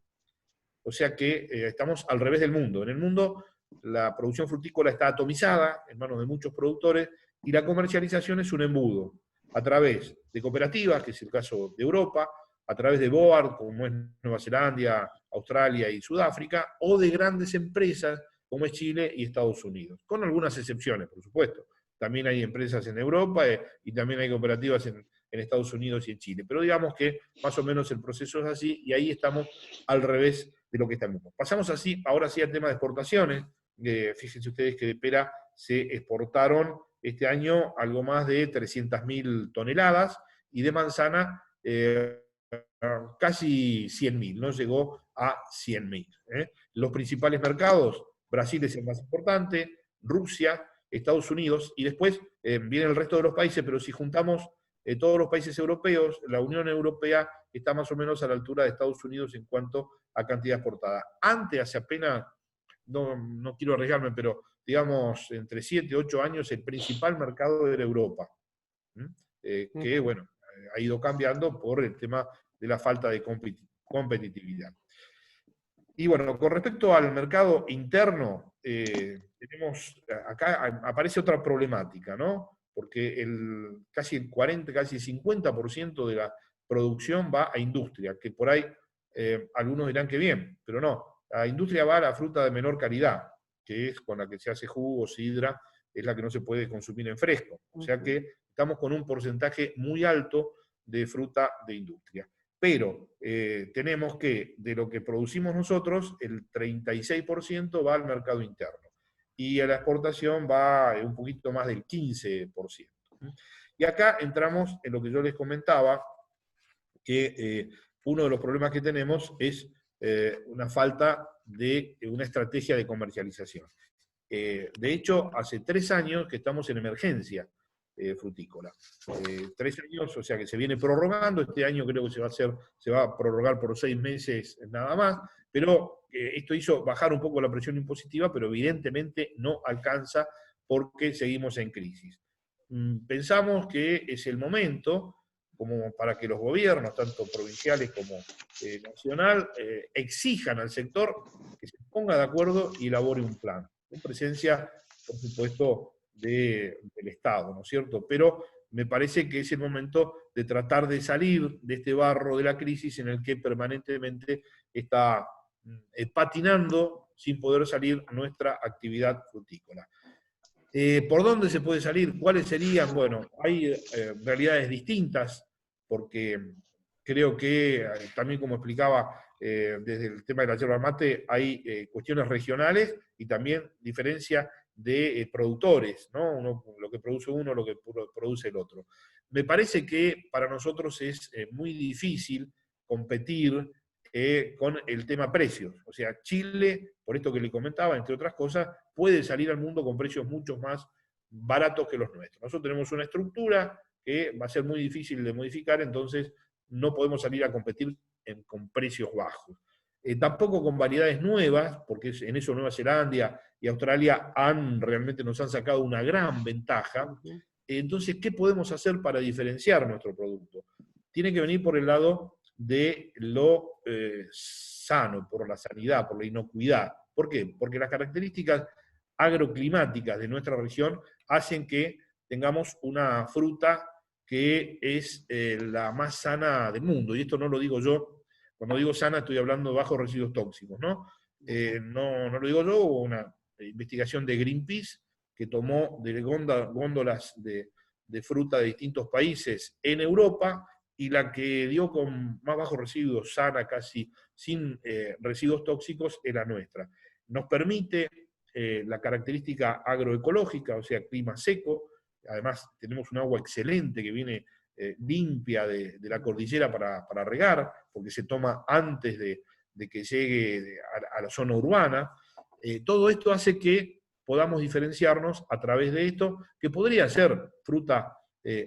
O sea que estamos al revés del mundo. En el mundo la producción frutícola está atomizada en manos de muchos productores y la comercialización es un embudo a través de cooperativas, que es el caso de Europa, a través de BOARD, como es Nueva Zelanda, Australia y Sudáfrica, o de grandes empresas, como es Chile y Estados Unidos, con algunas excepciones, por supuesto. También hay empresas en Europa y también hay cooperativas en Estados Unidos y en Chile. Pero digamos que más o menos el proceso es así y ahí estamos al revés de lo que está el mundo. Pasamos así, ahora sí al tema de exportaciones. Fíjense ustedes que de pera se exportaron este año algo más de 300.000 toneladas y de manzana casi 100.000, no llegó a 100.000. Los principales mercados, Brasil es el más importante, Rusia, Estados Unidos, y después viene el resto de los países, pero si juntamos todos los países europeos, la Unión Europea está más o menos a la altura de Estados Unidos en cuanto a cantidad exportada. Antes, hace apenas, no quiero arriesgarme, pero digamos, entre 7 y 8 años, el principal mercado era Europa, que, bueno, ha ido cambiando por el tema de la falta de competitividad. Y bueno, con respecto al mercado interno, tenemos, acá aparece otra problemática, ¿no? Porque casi el 40, casi el 50% de la producción va a industria, que por ahí algunos dirán que bien, pero no. La industria va a la fruta de menor calidad, que es con la que se hace jugo, sidra, es la que no se puede consumir en fresco. O sea que estamos con un porcentaje muy alto de fruta de industria. Pero tenemos que, de lo que producimos nosotros, el 36% va al mercado interno. Y a la exportación va un poquito más del 15%. Y acá entramos en lo que yo les comentaba, que uno de los problemas que tenemos es una falta de una estrategia de comercialización. De hecho, hace 3 años que estamos en emergencia frutícola. 3 años, o sea que se viene prorrogando, este año creo que se va a prorrogar por 6 meses nada más, pero esto hizo bajar un poco la presión impositiva, pero evidentemente no alcanza porque seguimos en crisis. Pensamos que es el momento como para que los gobiernos, tanto provinciales como nacional, exijan al sector que se ponga de acuerdo y elabore un plan, con presencia, por supuesto, del Estado, ¿no es cierto? Pero me parece que es el momento de tratar de salir de este barro de la crisis en el que permanentemente está patinando sin poder salir nuestra actividad frutícola. ¿Por dónde se puede salir? ¿Cuáles serían? Bueno, hay realidades distintas, porque creo que también como explicaba desde el tema de la yerba mate, hay cuestiones regionales y también diferencia de productores, ¿no? Lo que produce uno, lo que produce el otro. Me parece que para nosotros es muy difícil competir con el tema precios. O sea, Chile, por esto que le comentaba, entre otras cosas, puede salir al mundo con precios mucho más baratos que los nuestros. Nosotros tenemos una estructura que va a ser muy difícil de modificar, entonces no podemos salir a competir con precios bajos. tampoco con variedades nuevas, porque en eso Nueva Zelanda y Australia realmente nos han sacado una gran ventaja. Entonces, ¿qué podemos hacer para diferenciar nuestro producto? Tiene que venir por el lado de lo sano, por la sanidad, por la inocuidad. ¿Por qué? Porque las características agroclimáticas de nuestra región hacen que tengamos una fruta que es la más sana del mundo. Y esto no lo digo yo. Cuando digo sana estoy hablando de bajos residuos tóxicos, ¿no? No lo digo yo, hubo una investigación de Greenpeace que tomó de góndolas de fruta de distintos países en Europa, y la que dio con más bajos residuos, sana, casi sin residuos tóxicos, era nuestra. Nos permite la característica agroecológica, o sea, clima seco. Además tenemos un agua excelente que viene limpia de la cordillera para regar, porque se toma antes de que llegue a la zona urbana. Todo esto hace que podamos diferenciarnos a través de esto, que podría ser fruta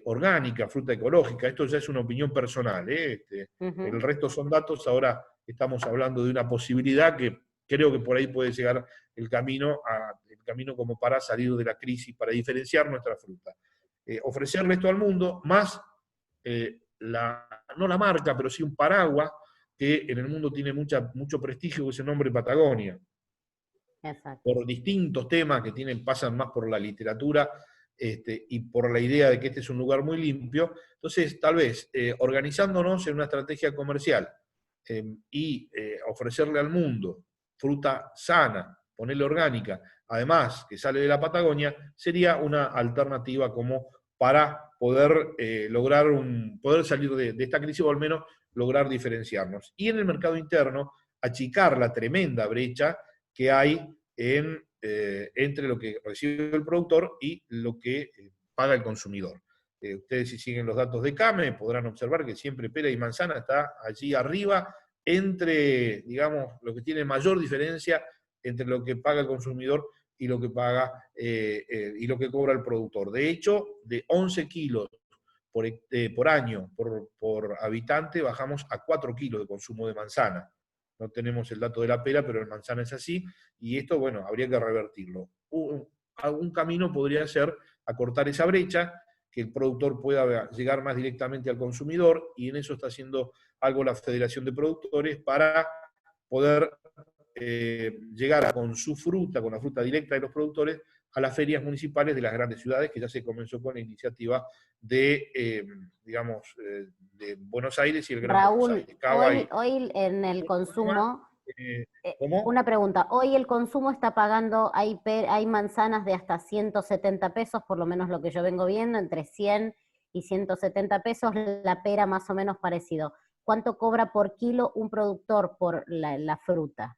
orgánica, fruta ecológica. Esto ya es una opinión personal. El resto son datos. Ahora estamos hablando de una posibilidad que creo que por ahí puede llegar el camino como para salir de la crisis, para diferenciar nuestra fruta. Ofrecerle esto al mundo, más no la marca, pero sí un paraguas que en el mundo tiene mucho prestigio, que es el nombre Patagonia. Exacto. Por distintos temas que pasan más por la literatura y por la idea de que este es un lugar muy limpio. Entonces, tal vez organizándonos en una estrategia comercial y ofrecerle al mundo fruta sana, ponerle orgánica, además que sale de la Patagonia, sería una alternativa como para poder poder salir de esta crisis, o al menos lograr diferenciarnos. Y en el mercado interno, achicar la tremenda brecha que hay entre lo que recibe el productor y lo que paga el consumidor. Ustedes, si siguen los datos de CAME, podrán observar que siempre pera y manzana está allí arriba, entre, digamos, lo que tiene mayor diferencia entre lo que paga el consumidor y lo que paga y lo que cobra el productor. De hecho, de 11 kilos por año por habitante, bajamos a 4 kilos de consumo de manzana. No tenemos el dato de la pera, pero el manzana es así, y esto, bueno, habría que revertirlo. Algún camino podría ser acortar esa brecha, que el productor pueda llegar más directamente al consumidor, y en eso está haciendo algo la Federación de Productores para poder llegar con su fruta, con la fruta directa de los productores, a las ferias municipales de las grandes ciudades, que ya se comenzó con la iniciativa de, de Buenos Aires y el Gran Raúl, Buenos Aires. Cava hoy en el consumo, ¿Cómo? una pregunta, hoy el consumo está pagando, hay manzanas de hasta 170 pesos, por lo menos lo que yo vengo viendo, entre 100 y 170 pesos, la pera más o menos parecido. ¿Cuánto cobra por kilo un productor por la fruta?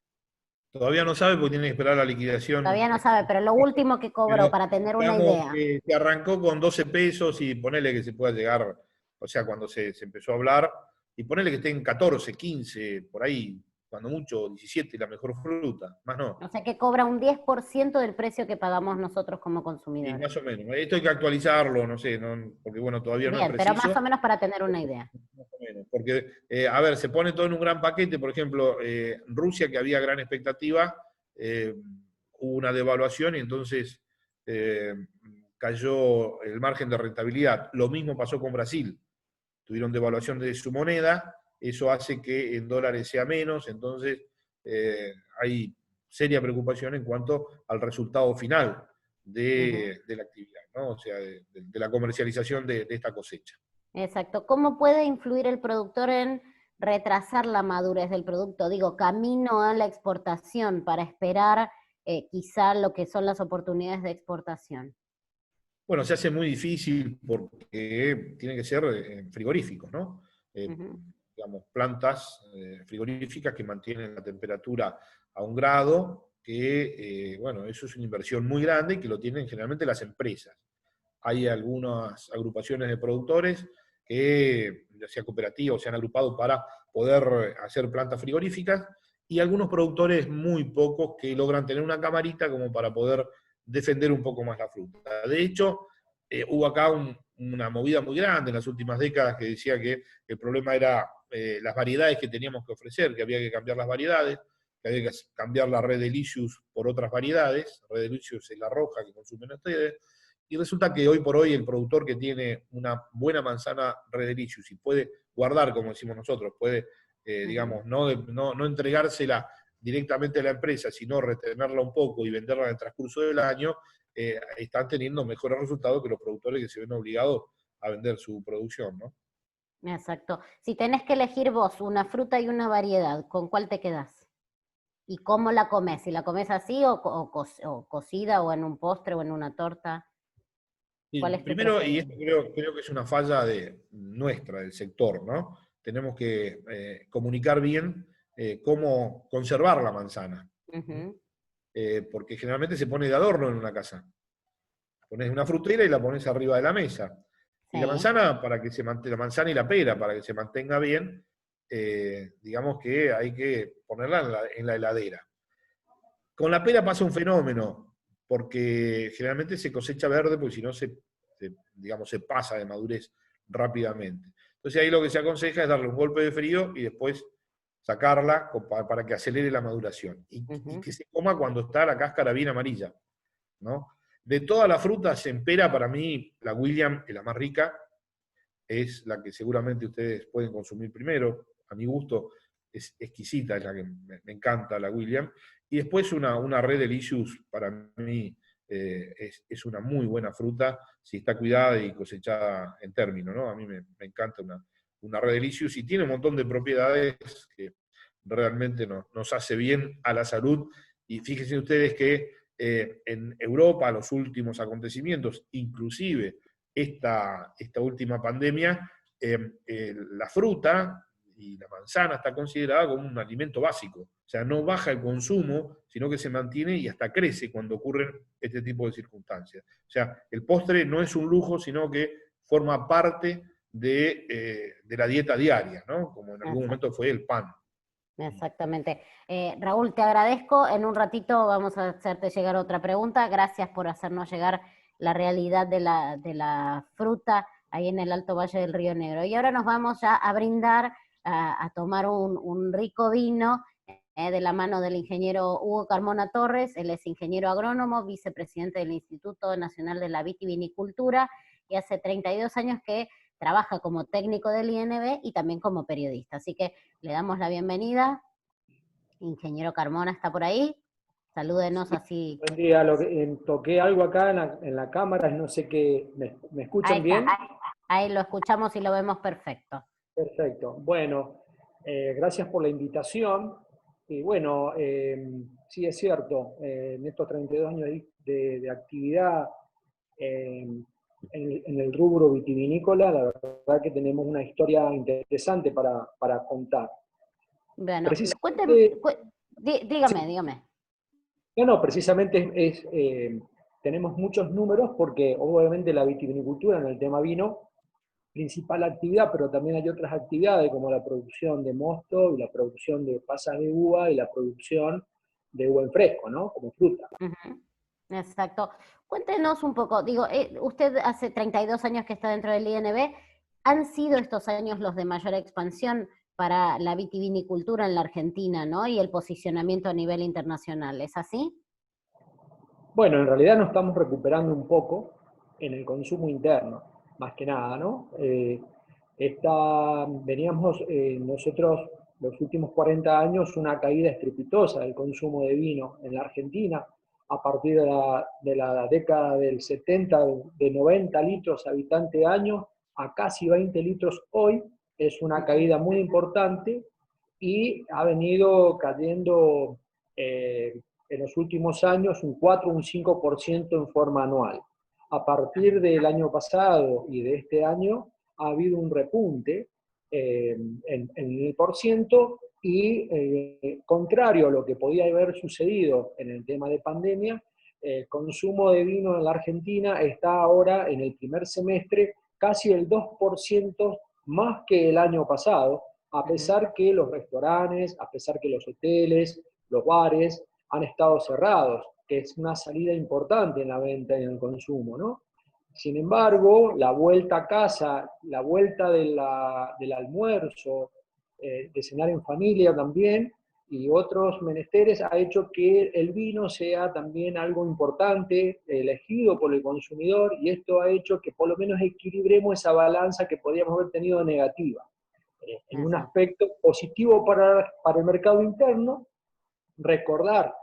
Todavía no sabe porque tiene que esperar la liquidación. Todavía no sabe, pero lo último que cobró, para tener una idea. Que se arrancó con 12 pesos y ponele que se pueda llegar, o sea, cuando se empezó a hablar, y ponele que esté en 14, 15, por ahí, cuando mucho, 17, la mejor fruta, más no. O sea que cobra un 10% del precio que pagamos nosotros como consumidores. Y más o menos. Esto hay que actualizarlo, no sé, porque bueno, todavía no es preciso. Pero más o menos para tener una idea. Más o menos, porque, a ver, se pone todo en un gran paquete. Por ejemplo, Rusia, que había gran expectativa, hubo una devaluación y entonces cayó el margen de rentabilidad. Lo mismo pasó con Brasil. Tuvieron devaluación de su moneda, eso hace que en dólares sea menos, entonces hay seria preocupación en cuanto al resultado final de la actividad, ¿no? O sea, de la comercialización de esta cosecha. Exacto. ¿Cómo puede influir el productor en retrasar la madurez del producto? Digo, camino a la exportación para esperar quizá lo que son las oportunidades de exportación. Bueno, se hace muy difícil porque tiene que ser frigoríficos, ¿no? Digamos, plantas frigoríficas que mantienen la temperatura a 1 grado, que, bueno, eso es una inversión muy grande y que lo tienen generalmente las empresas. Hay algunas agrupaciones de productores que, ya sea cooperativas, se han agrupado para poder hacer plantas frigoríficas, y algunos productores muy pocos que logran tener una camarita como para poder defender un poco más la fruta. De hecho, hubo acá una movida muy grande en las últimas décadas que decía que el problema era las variedades que teníamos que ofrecer, que había que cambiar las variedades, que había que cambiar la Red Delicious por otras variedades. Red Delicious es la roja que consumen ustedes, y resulta que hoy por hoy el productor que tiene una buena manzana Red Delicious y puede guardar, como decimos nosotros, puede, digamos, no entregársela directamente a la empresa, sino retenerla un poco y venderla en el transcurso del año, están teniendo mejores resultados que los productores que se ven obligados a vender su producción, ¿no? Exacto. Si tenés que elegir vos una fruta y una variedad, ¿con cuál te quedás? ¿Y cómo la comes? ¿Si la comes así o cocida o en un postre o en una torta? ¿Cuál es tu Primero, y preferencia? esto creo que es una falla nuestra, del sector, ¿no? Tenemos que comunicar bien cómo conservar la manzana. Ujú. Porque generalmente se pone de adorno en una casa. Pones una frutera y la pones arriba de la mesa. Y la Sí. manzana, para que se mantenga, la manzana y la pera, para que se mantenga bien, digamos que hay que ponerla en la heladera. Con la pera pasa un fenómeno, porque generalmente se cosecha verde, porque si no digamos, se pasa de madurez rápidamente. Entonces ahí lo que se aconseja es darle un golpe de frío y después sacarla para que acelere la maduración. Y que se coma cuando está la cáscara bien amarilla, ¿no? De todas las frutas en pera, para mí, la William es la más rica, es la que seguramente ustedes pueden consumir primero. A mi gusto es exquisita, es la que me encanta, la William. Y después una Red Delicious, para mí, es una muy buena fruta si está cuidada y cosechada en término, ¿no? A mí me encanta una Red Delicious y tiene un montón de propiedades que realmente nos hace bien a la salud. Y fíjense ustedes que en Europa los últimos acontecimientos, inclusive esta última pandemia, la fruta y la manzana está considerada como un alimento básico. O sea, no baja el consumo, sino que se mantiene y hasta crece cuando ocurren este tipo de circunstancias. O sea, el postre no es un lujo, sino que forma parte de la dieta diaria, ¿no? Como en algún momento fue el pan. Exactamente. Raúl, te agradezco. En un ratito vamos a hacerte llegar otra pregunta. Gracias por hacernos llegar la realidad de la fruta ahí en el Alto Valle del Río Negro. Y ahora nos vamos ya a brindar, a tomar un rico vino de la mano del ingeniero Hugo Carmona Torres. Él es ingeniero agrónomo, vicepresidente del Instituto Nacional de la Vitivinicultura, y hace 32 años que trabaja como técnico del INB y también como periodista. Así que le damos la bienvenida. Ingeniero Carmona está por ahí. Salúdenos así. Buen día, toqué algo acá en la cámara, no sé qué, ¿me escuchan bien? Ahí lo escuchamos y lo vemos perfecto. Perfecto. Bueno, gracias por la invitación. Y bueno, sí es cierto, en estos 32 años de actividad en el rubro vitivinícola, la verdad que tenemos una historia interesante para contar. Bueno, dígame. No, precisamente tenemos muchos números porque obviamente la vitivinicultura en el tema vino, principal actividad, pero también hay otras actividades como la producción de mosto y la producción de pasas de uva y la producción de uva en fresco, ¿no? Como fruta. Exacto. Cuéntenos un poco, usted hace 32 años que está dentro del INB, ¿han sido estos años los de mayor expansión para la vitivinicultura en la Argentina, ¿no? Y el posicionamiento a nivel internacional, ¿es así? Bueno, en realidad nos estamos recuperando un poco en el consumo interno, más que nada, ¿no? Veníamos nosotros los últimos 40 años una caída estrepitosa del consumo de vino en la Argentina, a partir de la década del 70, de 90 litros habitante año a casi 20 litros hoy, es una caída muy importante y ha venido cayendo en los últimos años un 4 o un 5% en forma anual. A partir del año pasado y de este año ha habido un repunte en el porciento y contrario a lo que podía haber sucedido en el tema de pandemia, el consumo de vino en la Argentina está ahora en el primer semestre casi el 2% más que el año pasado, a pesar que los restaurantes, a pesar que los hoteles, los bares han estado cerrados, que es una salida importante en la venta y en el consumo, ¿no? Sin embargo, la vuelta a casa, la vuelta del almuerzo de cenar en familia también, y otros menesteres, ha hecho que el vino sea también algo importante, elegido por el consumidor, y esto ha hecho que por lo menos equilibremos esa balanza que podríamos haber tenido negativa. En un Exacto. aspecto positivo para el mercado interno, recordar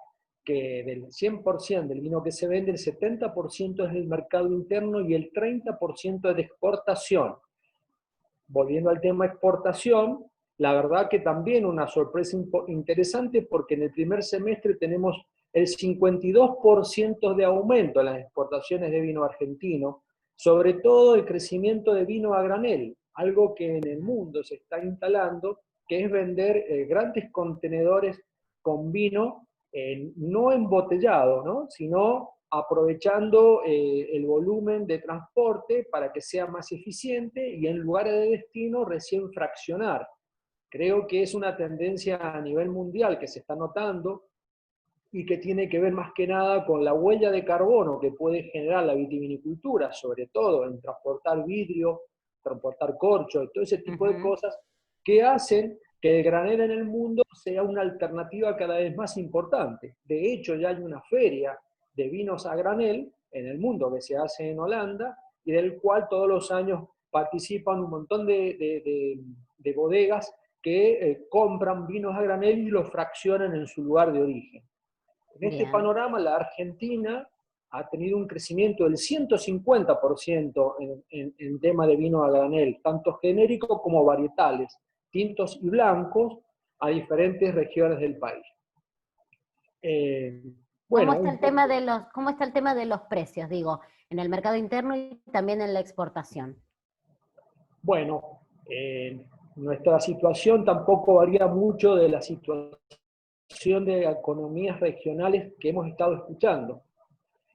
que del 100% del vino que se vende, el 70% es del mercado interno y el 30% es de exportación. Volviendo al tema exportación, la verdad que también una sorpresa interesante, porque en el primer semestre tenemos el 52% de aumento en las exportaciones de vino argentino, sobre todo el crecimiento de vino a granel, algo que en el mundo se está instalando, que es vender grandes contenedores con vino no embotellado, ¿no? Sino aprovechando el volumen de transporte para que sea más eficiente y en lugares de destino recién fraccionar. Creo que es una tendencia a nivel mundial que se está notando y que tiene que ver más que nada con la huella de carbono que puede generar la vitivinicultura, sobre todo en transportar vidrio, transportar corcho, y todo ese tipo de cosas que hacen que el granel en el mundo sea una alternativa cada vez más importante. De hecho, ya hay una feria de vinos a granel en el mundo que se hace en Holanda y del cual todos los años participan un montón de bodegas que compran vinos a granel y los fraccionan en su lugar de origen. En este Bien. panorama, la Argentina ha tenido un crecimiento del 150% en tema de vino a granel, tanto genérico como varietales, tintos y blancos, a diferentes regiones del país. ¿Cómo Bueno, está un el tema poco, de cómo está el tema de los precios, digo, en el mercado interno y también en la exportación? bueno, nuestra situación tampoco varía mucho de la situación de economías regionales que hemos estado escuchando.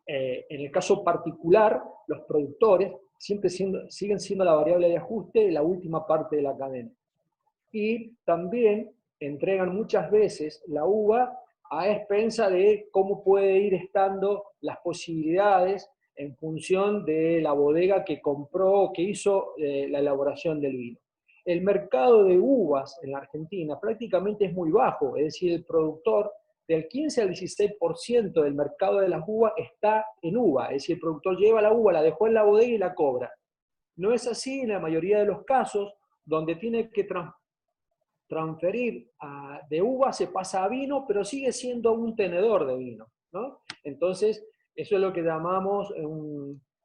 En el caso particular, los productores siempre siguen siendo la variable de ajuste de la última parte de la cadena. Y también entregan muchas veces la uva a expensa de cómo puede ir estando las posibilidades en función de la bodega que compró o que hizo la elaboración del vino. El mercado de uvas en la Argentina prácticamente es muy bajo, es decir, el productor del 15 al 16% del mercado de las uvas está en uva, es decir, el productor lleva la uva, la dejó en la bodega y la cobra. No es así en la mayoría de los casos, donde tiene que transferir de uva, se pasa a vino, pero sigue siendo un tenedor de vino, ¿no? Entonces, eso es lo que llamamos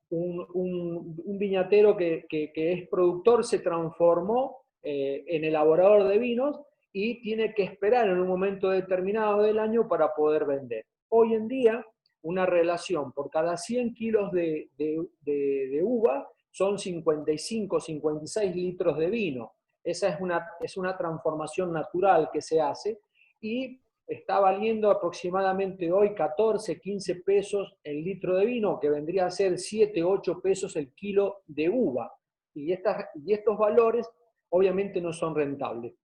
un viñatero que es productor, se transformó en elaborador de vinos y tiene que esperar en un momento determinado del año para poder vender. Hoy en día, una relación por cada 100 kilos de uva son 55, 56 litros de vino. Esa es una transformación natural que se hace y está valiendo aproximadamente hoy 14, 15 pesos el litro de vino, que vendría a ser 7, 8 pesos el kilo de uva. Y estos valores obviamente no son rentables.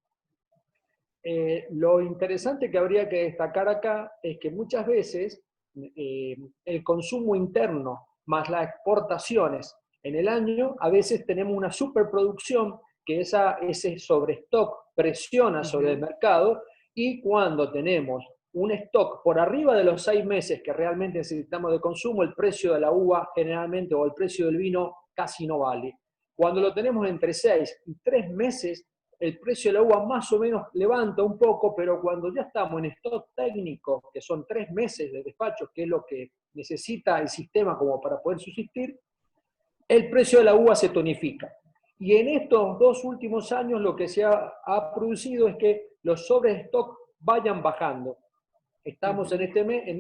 Lo interesante que habría que destacar acá es que muchas veces el consumo interno más las exportaciones en el año, a veces tenemos una superproducción que ese sobrestock presiona sobre el mercado, y cuando tenemos un stock por arriba de los 6 meses que realmente necesitamos de consumo, el precio de la uva generalmente o el precio del vino casi no vale. Cuando lo tenemos entre 6 y 3 meses, el precio de la uva más o menos levanta un poco, pero cuando ya estamos en stock técnico, que son 3 meses de despacho, que es lo que necesita el sistema como para poder subsistir, el precio de la uva se tonifica. Y en estos 2 últimos años lo que se ha producido es que los sobrestock vayan bajando. Estamos en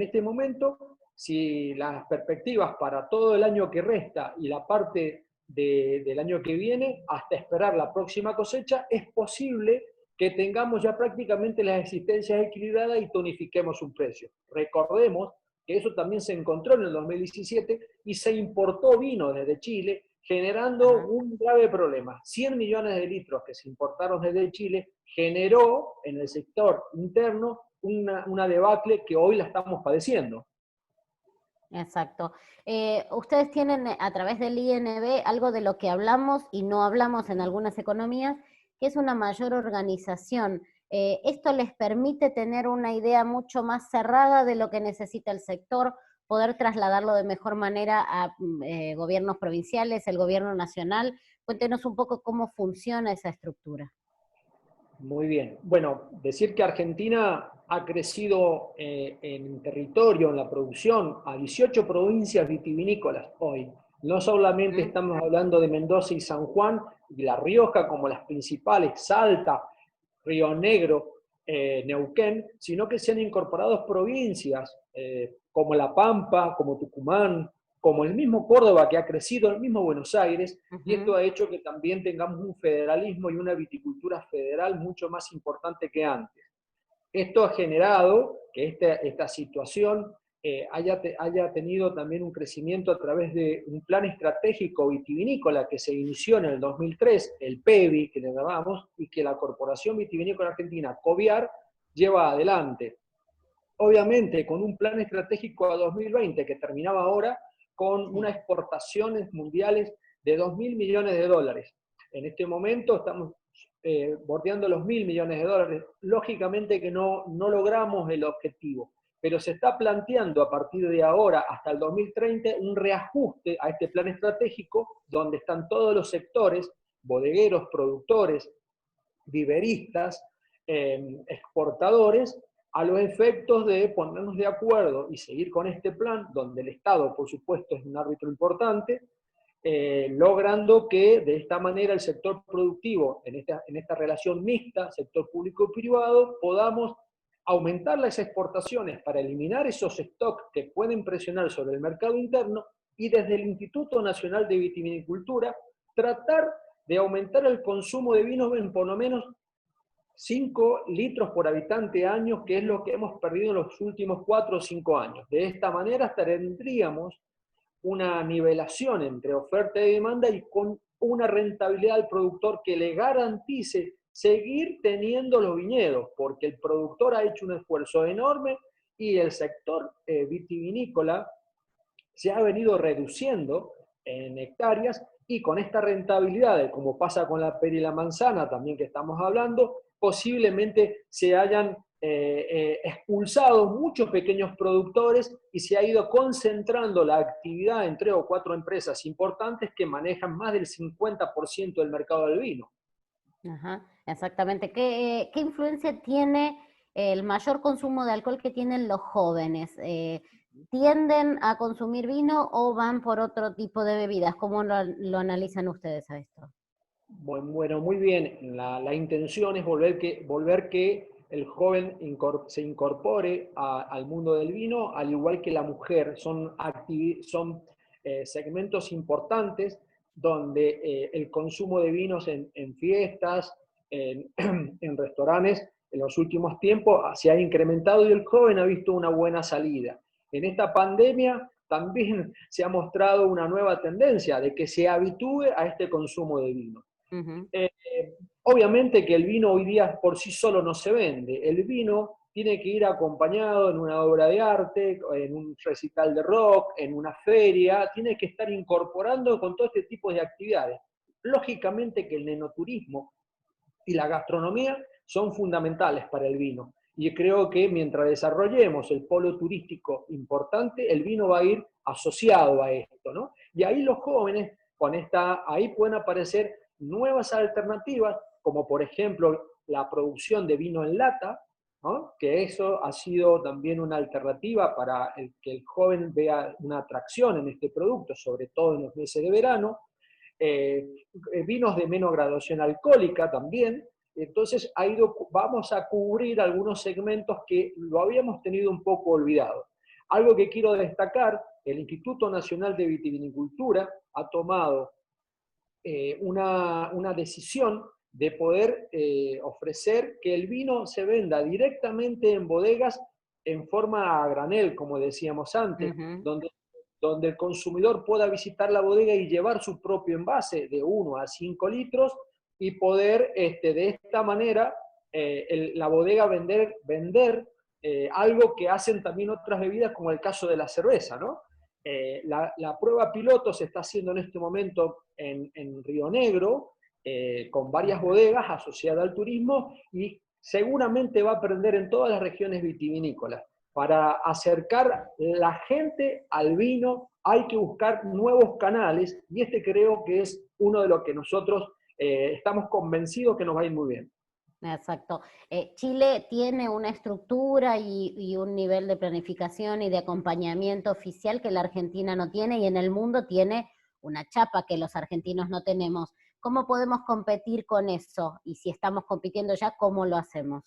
este momento, si las perspectivas para todo el año que resta y la parte del año que viene, hasta esperar la próxima cosecha, es posible que tengamos ya prácticamente las existencias equilibradas y tonifiquemos un precio. Recordemos que eso también se encontró en el 2017 y se importó vino desde Chile, generando un grave problema. 100 millones de litros que se importaron desde Chile generó en el sector interno una debacle que hoy la estamos padeciendo. Exacto. Ustedes tienen a través del INB algo de lo que hablamos y no hablamos en algunas economías, que es una mayor organización. Esto les permite tener una idea mucho más cerrada de lo que necesita el sector, poder trasladarlo de mejor manera a gobiernos provinciales, el gobierno nacional. Cuéntenos un poco cómo funciona esa estructura. Muy bien. Bueno, decir que Argentina ha crecido en territorio, en la producción, a 18 provincias vitivinícolas hoy. No solamente estamos hablando de Mendoza y San Juan y La Rioja como las principales, Salta, Río Negro, Neuquén, sino que se han incorporado provincias como La Pampa, como Tucumán, como el mismo Córdoba que ha crecido, el mismo Buenos Aires, y esto ha hecho que también tengamos un federalismo y una viticultura federal mucho más importante que antes. Esto ha generado que esta situación haya tenido también un crecimiento a través de un plan estratégico vitivinícola que se inició en el 2003, el PEVI, que le llamamos, y que la Corporación Vitivinícola Argentina, COVIAR, lleva adelante. Obviamente, con un plan estratégico a 2020 que terminaba ahora, con unas exportaciones mundiales de 2.000 millones de dólares. En este momento estamos bordeando los 1.000 millones de dólares. Lógicamente que no logramos el objetivo, pero se está planteando a partir de ahora hasta el 2030 un reajuste a este plan estratégico donde están todos los sectores, bodegueros, productores, viveristas, exportadores, a los efectos de ponernos de acuerdo y seguir con este plan, donde el Estado, por supuesto, es un árbitro importante, logrando que de esta manera el sector productivo, en esta relación mixta, sector público y privado, podamos aumentar las exportaciones para eliminar esos stocks que pueden presionar sobre el mercado interno y desde el Instituto Nacional de Vitivinicultura tratar de aumentar el consumo de vinos en por lo menos 5 litros por habitante año, que es lo que hemos perdido en los últimos 4 o 5 años. De esta manera tendríamos una nivelación entre oferta y demanda y con una rentabilidad al productor que le garantice seguir teniendo los viñedos, porque el productor ha hecho un esfuerzo enorme y el sector vitivinícola se ha venido reduciendo en hectáreas y con esta rentabilidad, como pasa con la pera y la manzana también que estamos hablando, posiblemente se hayan expulsado muchos pequeños productores y se ha ido concentrando la actividad en 3 o 4 empresas importantes que manejan más del 50% del mercado del vino. Ajá, exactamente. ¿Qué influencia tiene el mayor consumo de alcohol que tienen los jóvenes? ¿Tienden a consumir vino o van por otro tipo de bebidas? ¿Cómo lo analizan ustedes a esto? Bueno, muy bien. La intención es volver que el joven se incorpore al mundo del vino, al igual que la mujer. Son segmentos importantes donde el consumo de vinos en fiestas, en restaurantes, en los últimos tiempos se ha incrementado y el joven ha visto una buena salida. En esta pandemia también se ha mostrado una nueva tendencia de que se habitúe a este consumo de vino. Obviamente que el vino hoy día por sí solo no se vende. El vino tiene que ir acompañado en una obra de arte, en un recital de rock, en una feria, tiene que estar incorporando con todo este tipo de actividades. Lógicamente que el enoturismo y la gastronomía son fundamentales para el vino. Y creo que mientras desarrollemos el polo turístico importante, el vino va a ir asociado a esto, ¿no? Y ahí los jóvenes, ahí pueden aparecer nuevas alternativas, como por ejemplo la producción de vino en lata, ¿no? Que eso ha sido también una alternativa para que el joven vea una atracción en este producto, sobre todo en los meses de verano. Vinos de menos graduación alcohólica también. Entonces vamos a cubrir algunos segmentos que lo habíamos tenido un poco olvidado. Algo que quiero destacar, el Instituto Nacional de Vitivinicultura ha tomado una decisión de poder ofrecer que el vino se venda directamente en bodegas en forma a granel, como decíamos antes, donde el consumidor pueda visitar la bodega y llevar su propio envase de 1 a 5 litros y poder de esta manera la bodega vender algo que hacen también otras bebidas, como el caso de la cerveza, ¿no? La prueba piloto se está haciendo en este momento en Río Negro, con varias bodegas asociadas al turismo y seguramente va a aprender en todas las regiones vitivinícolas. Para acercar la gente al vino hay que buscar nuevos canales y este creo que es uno de los que nosotros estamos convencidos que nos va a ir muy bien. Exacto. Chile tiene una estructura y un nivel de planificación y de acompañamiento oficial que la Argentina no tiene, y en el mundo tiene una chapa que los argentinos no tenemos. ¿Cómo podemos competir con eso? Y si estamos compitiendo ya, ¿cómo lo hacemos?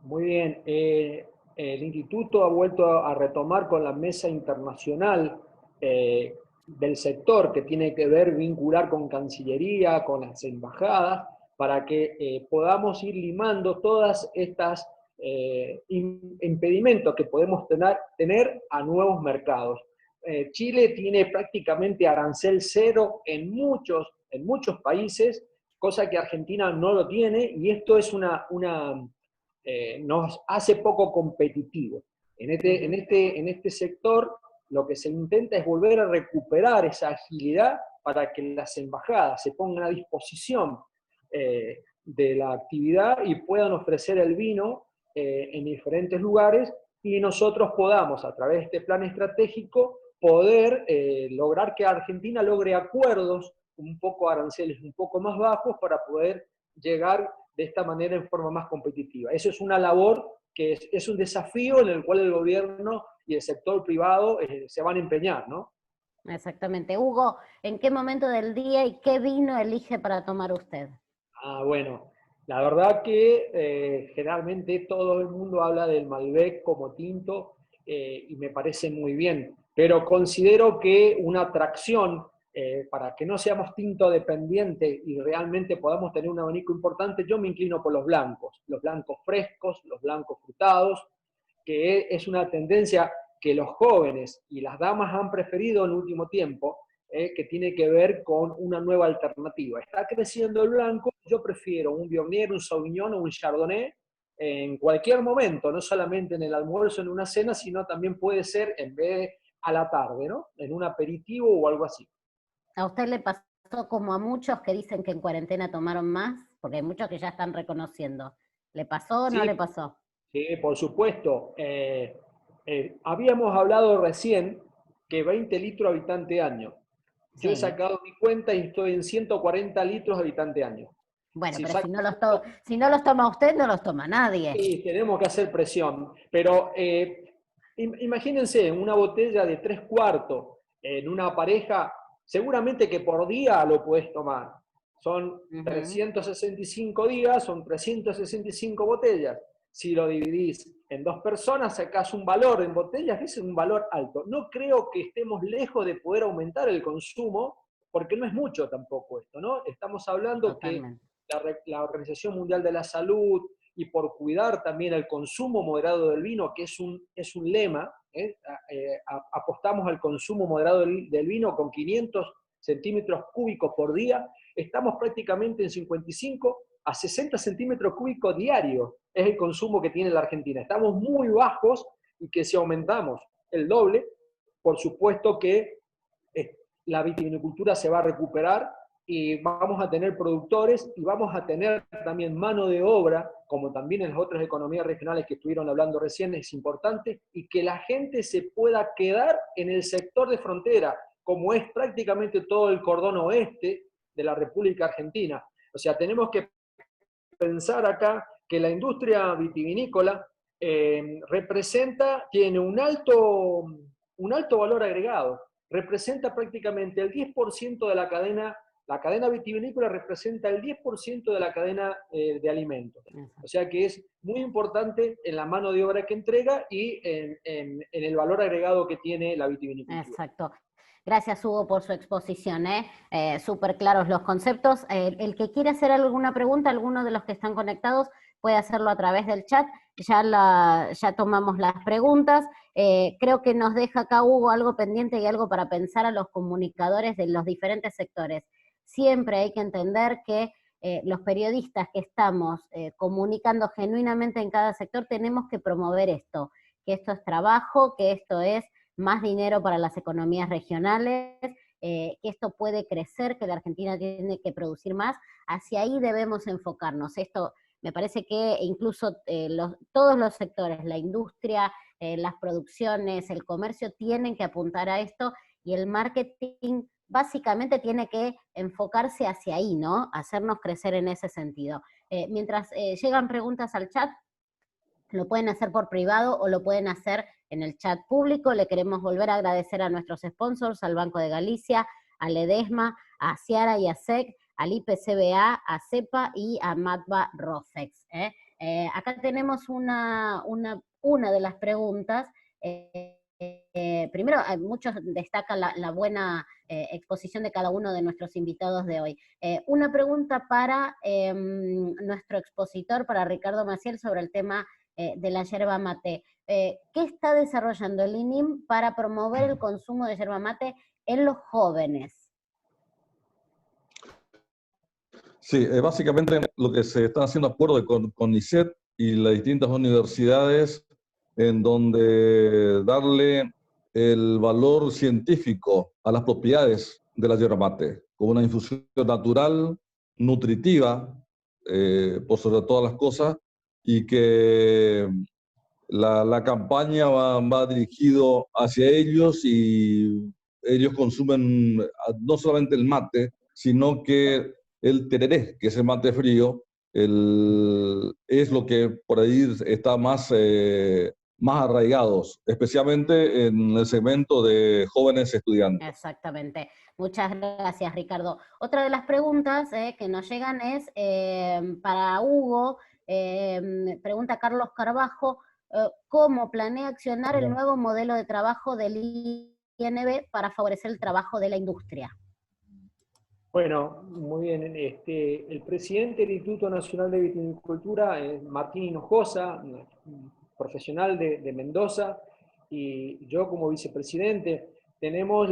Muy bien. El instituto ha vuelto a retomar con la mesa internacional del sector que tiene que ver, vincular con Cancillería, con las embajadas, para que podamos ir limando todas estas impedimentos que podemos tener a nuevos mercados. Chile tiene prácticamente arancel cero en muchos países, cosa que Argentina no lo tiene, y esto es nos hace poco competitivos. En este sector lo que se intenta es volver a recuperar esa agilidad para que las embajadas se pongan a disposición de la actividad y puedan ofrecer el vino en diferentes lugares, y nosotros podamos, a través de este plan estratégico, poder lograr que Argentina logre acuerdos un poco aranceles un poco más bajos para poder llegar de esta manera en forma más competitiva. Eso es una labor que es un desafío en el cual el gobierno y el sector privado se van a empeñar, ¿no? Exactamente. Hugo, ¿en qué momento del día y qué vino elige para tomar usted? Bueno, la verdad que generalmente todo el mundo habla del Malbec como tinto y me parece muy bien, pero considero que una atracción para que no seamos tinto dependiente y realmente podamos tener un abanico importante, yo me inclino por los blancos frescos, los blancos frutados, que es una tendencia que los jóvenes y las damas han preferido en el último tiempo, que tiene que ver con una nueva alternativa. Está creciendo el blanco, yo prefiero un Viognier, un Sauvignon o un Chardonnay en cualquier momento, no solamente en el almuerzo, en una cena, sino también puede ser en vez de a la tarde, ¿no? En un aperitivo o algo así. ¿A usted le pasó como a muchos que dicen que en cuarentena tomaron más? Porque hay muchos que ya están reconociendo. ¿Le pasó o no le pasó? Sí, por supuesto. Habíamos hablado recién que 20 litros habitante año. Yo he sacado mi cuenta y estoy en 140 litros habitante año. Bueno, pero si no los toma usted, no los toma nadie. Sí, tenemos que hacer presión. Pero imagínense, una botella de 3/4 en una pareja, seguramente que por día lo puedes tomar. Son 365 días, son 365 botellas. Si lo dividís en 2 personas, sacás un valor en botellas, que es un valor alto. No creo que estemos lejos de poder aumentar el consumo, porque no es mucho tampoco esto, ¿no? Estamos hablando Totalmente. que la Organización Mundial de la Salud, y por cuidar también el consumo moderado del vino, que es un lema, apostamos al consumo moderado del vino con 500 centímetros cúbicos por día, estamos prácticamente en 55 a 60 centímetros cúbicos diarios, es el consumo que tiene la Argentina. Estamos muy bajos y que si aumentamos el doble, por supuesto que la vitivinicultura se va a recuperar y vamos a tener productores y vamos a tener también mano de obra, como también en las otras economías regionales que estuvieron hablando recién, es importante, y que la gente se pueda quedar en el sector de frontera, como es prácticamente todo el cordón oeste de la República Argentina. O sea, tenemos que pensar acá que la industria vitivinícola tiene un alto valor agregado, representa prácticamente el 10% de la cadena vitivinícola representa el 10% de la cadena de alimentos. O sea que es muy importante en la mano de obra que entrega y en el valor agregado que tiene la vitivinicultura. Exacto. Gracias, Hugo, por su exposición. Súper claros los conceptos. El que quiere hacer alguna pregunta, alguno de los que están conectados, puede hacerlo a través del chat. Ya tomamos las preguntas. Creo que nos deja acá, Hugo, algo pendiente y algo para pensar a los comunicadores de los diferentes sectores. Siempre hay que entender que los periodistas que estamos comunicando genuinamente en cada sector tenemos que promover esto, que esto es trabajo, que esto es más dinero para las economías regionales, que esto puede crecer, que la Argentina tiene que producir más, hacia ahí debemos enfocarnos. Esto me parece que incluso todos los sectores, la industria, las producciones, el comercio, tienen que apuntar a esto, y el marketing básicamente tiene que enfocarse hacia ahí, ¿no? Hacernos crecer en ese sentido. Mientras llegan preguntas al chat, lo pueden hacer por privado o lo pueden hacer en el chat público. Le queremos volver a agradecer a nuestros sponsors, al Banco de Galicia, a Ledesma, a Ciara y a SEC, al IPCBA, a CEPA y a Matba Rofex. Acá tenemos una de las preguntas. Primero, muchos destacan la buena exposición de cada uno de nuestros invitados de hoy. Una pregunta para nuestro expositor, para Ricardo Maciel, sobre el tema de la yerba mate. ¿Qué está desarrollando el INIM para promover el consumo de yerba mate en los jóvenes? Sí, básicamente lo que se están haciendo acuerdos con ISET y las distintas universidades, en donde darle el valor científico a las propiedades de la yerba mate, como una infusión natural, nutritiva, por sobre todas las cosas, y que la campaña va dirigido hacia ellos, y ellos consumen no solamente el mate, sino que el tereré, que es el mate frío, es lo que por ahí está más arraigados, especialmente en el segmento de jóvenes estudiantes. Exactamente. Muchas gracias, Ricardo. Otra de las preguntas que nos llegan es para Hugo. Pregunta Carlos Carbajo, ¿cómo planea accionar el nuevo modelo de trabajo del INB para favorecer el trabajo de la industria? Bueno, muy bien. El presidente del Instituto Nacional de Viticultura es Martín Hinojosa, profesional de Mendoza, y yo como vicepresidente tenemos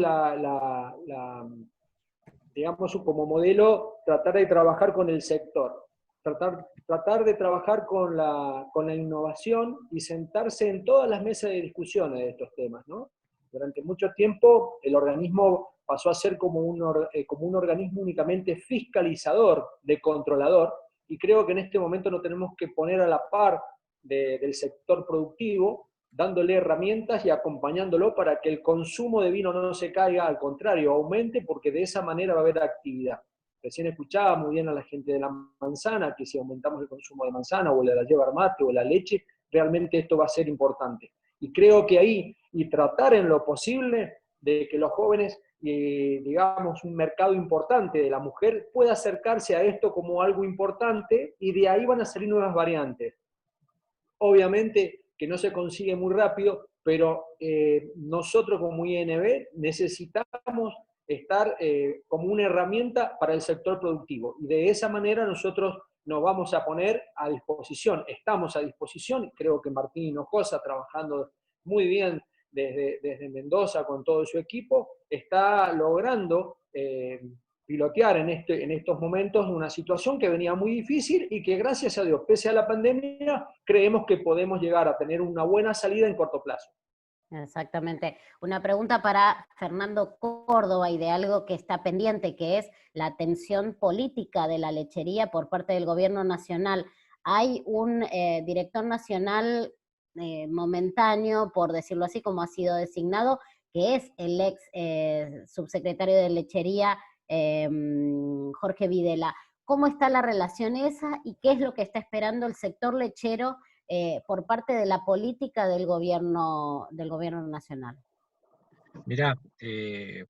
digamos, como modelo tratar de trabajar con el sector, tratar de trabajar con la innovación y sentarse en todas las mesas de discusiones de estos temas, ¿no? Durante mucho tiempo el organismo pasó a ser como un organismo únicamente fiscalizador, de controlador, y creo que en este momento nos tenemos que poner a la par del sector productivo, dándole herramientas y acompañándolo para que el consumo de vino no se caiga, al contrario, aumente, porque de esa manera va a haber actividad. Recién escuchaba muy bien a la gente de la manzana, que si aumentamos el consumo de manzana, o de la yerba mate, o la leche, realmente esto va a ser importante. Y creo que ahí, y tratar en lo posible de que los jóvenes, digamos, un mercado importante de la mujer, pueda acercarse a esto como algo importante, y de ahí van a salir nuevas variantes. Obviamente que no se consigue muy rápido, pero nosotros como INB necesitamos estar como una herramienta para el sector productivo, y de esa manera nosotros nos vamos a poner a disposición, estamos a disposición. Creo que Martín Hinojosa, trabajando muy bien desde Mendoza con todo su equipo, está logrando pilotear en estos momentos una situación que venía muy difícil, y que gracias a Dios, pese a la pandemia, creemos que podemos llegar a tener una buena salida en corto plazo. Exactamente. Una pregunta para Fernando Córdoba, y de algo que está pendiente, que es la atención política de la lechería por parte del gobierno nacional. Hay un director nacional momentáneo, por decirlo así, como ha sido designado, que es el ex subsecretario de lechería, Jorge Videla. ¿Cómo está la relación esa, y qué es lo que está esperando el sector lechero por parte de la política del gobierno nacional? Mirá,